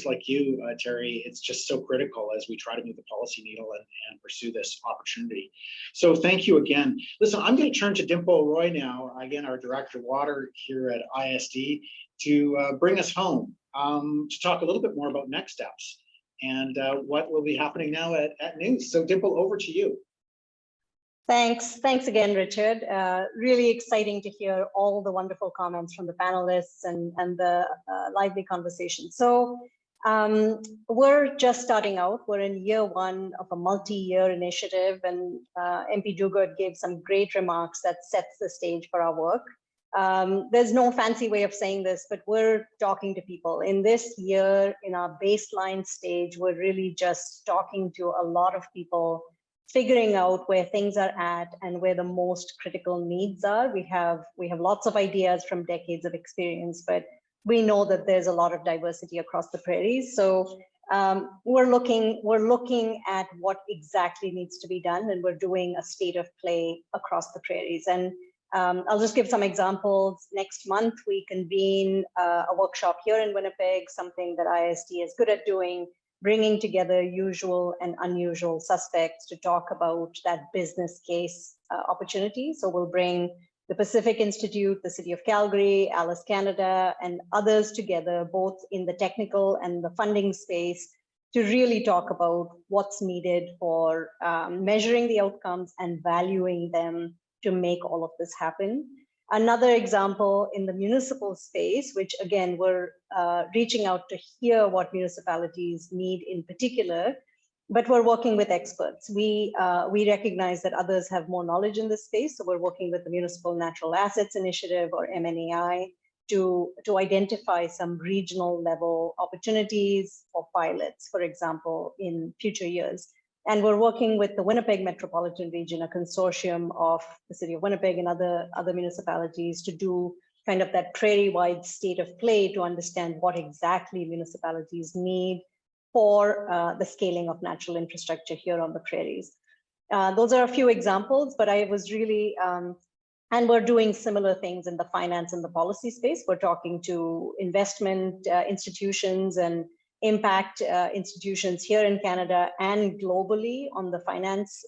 A: like you, Terry, it's just so critical as we try to move the policy needle and pursue this opportunity. So thank you again. Listen, I'm going to turn to Dimple Roy now, again, our Director of Water here at ISD, to bring us home, to talk a little bit more about next steps and what will be happening now at News. So Dimple, over to you.
C: Thanks again, Richard. Really exciting to hear all the wonderful comments from the panelists and the lively conversation. So we're just starting out. We're in year one of a multi-year initiative, and MP Dugard gave some great remarks that sets the stage for our work. There's no fancy way of saying this, but we're talking to people. In this year, in our baseline stage, we're really just talking to a lot of people, figuring out where things are at and where the most critical needs are. We have lots of ideas from decades of experience, but we know that there's a lot of diversity across the prairies. So we're looking at what exactly needs to be done, and we're doing a state of play across the prairies. And I'll just give some examples. Next month, we convene a workshop here in Winnipeg, something that ISD is good at doing, bringing together usual and unusual suspects to talk about that business case opportunity. So we'll bring the Pacific Institute, the City of Calgary, Alice Canada, and others together, both in the technical and the funding space, to really talk about what's needed for measuring the outcomes and valuing them to make all of this happen. Another example in the municipal space, which again, we're reaching out to hear what municipalities need in particular, but we're working with experts. We recognize that others have more knowledge in this space, so we're working with the Municipal Natural Assets Initiative, or MNAI, to identify some regional level opportunities or pilots, for example, in future years. And we're working with the Winnipeg Metropolitan Region, a consortium of the City of Winnipeg and other municipalities, to do kind of that prairie-wide state of play to understand what exactly municipalities need for the scaling of natural infrastructure here on the prairies. Those are a few examples, but I was really, and we're doing similar things in the finance and the policy space. We're talking to investment institutions and impact institutions here in Canada and globally on the finance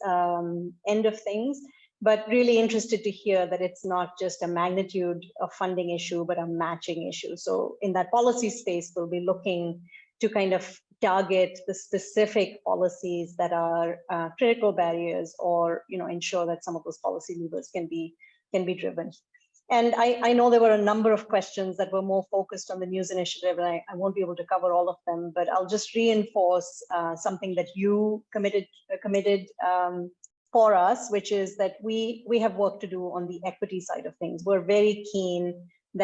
C: end of things, but really interested to hear that it's not just a magnitude of funding issue, but a matching issue. So in that policy space, we'll be looking to kind of target the specific policies that are critical barriers, or ensure that some of those policy levers can be driven. And I know there were a number of questions that were more focused on the news initiative, and I won't be able to cover all of them, but I'll just reinforce something that you committed for us, which is that we have work to do on the equity side of things. We're very keen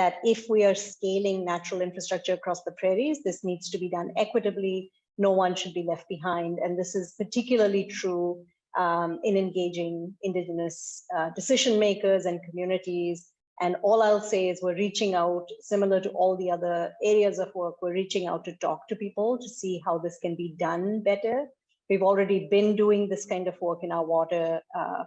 C: that if we are scaling natural infrastructure across the prairies, this needs to be done equitably. No one should be left behind. And this is particularly true in engaging Indigenous decision makers and communities. And all I'll say is we're reaching out, similar to all the other areas of work, we're reaching out to talk to people to see how this can be done better. We've already been doing this kind of work in our water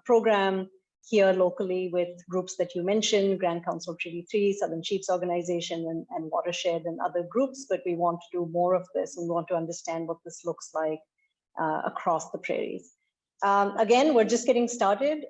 C: program here locally with groups that you mentioned, Grand Council Treaty 3, Southern Chiefs Organization, and Watershed and other groups, but we want to do more of this and want to understand what this looks like across the prairies. Again, we're just getting started.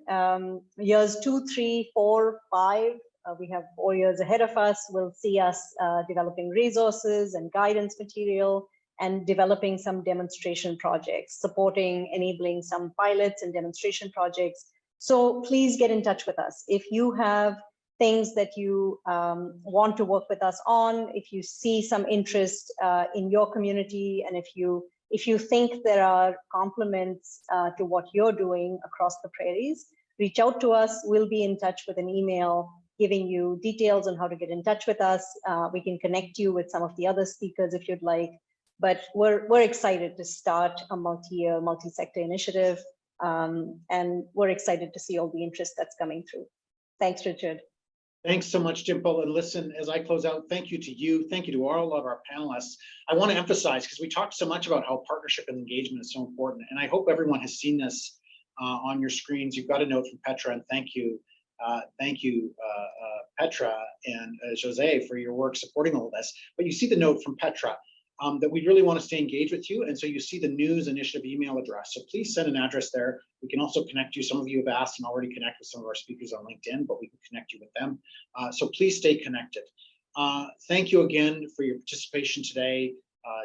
C: Years 2, 3, 4, 5, we have 4 years ahead of us. Will see us developing resources and guidance material and developing some demonstration projects, supporting, enabling some pilots and demonstration projects. So please get in touch with us. If you have things that you want to work with us on, if you see some interest in your community, and if you think there are complements to what you're doing across the prairies, reach out to us. We'll be in touch with an email giving you details on how to get in touch with us. We can connect you with some of the other speakers if you'd like. But we're excited to start a multi-year, multi-sector initiative. And we're excited to see all the interest that's coming through. Thanks, Richard.
A: Thanks so much, Dimple. And listen, as I close out, thank you to you. Thank you to all of our panelists. I want to emphasize, because we talked so much about how partnership and engagement is so important. And I hope everyone has seen this on your screens. You've got a note from Petra, and thank you. Petra and Jose, for your work supporting all of this. But you see the note from Petra. That we really want to stay engaged with you. And so you see the news initiative email address. So please send an address there. We can also connect you. Some of you have asked and already connect with some of our speakers on LinkedIn, but we can connect you with them. So please stay connected. Thank you again for your participation today.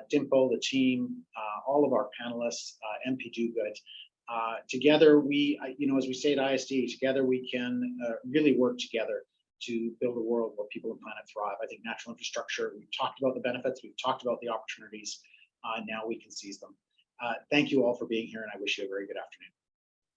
A: Dimple, the team, all of our panelists, MP Dogood. Together, as we say at ISD, together we can really work together to build a world where people and planet thrive. I think natural infrastructure, we've talked about the benefits, we've talked about the opportunities, now we can seize them. Thank you all for being here, and I wish you a very good afternoon.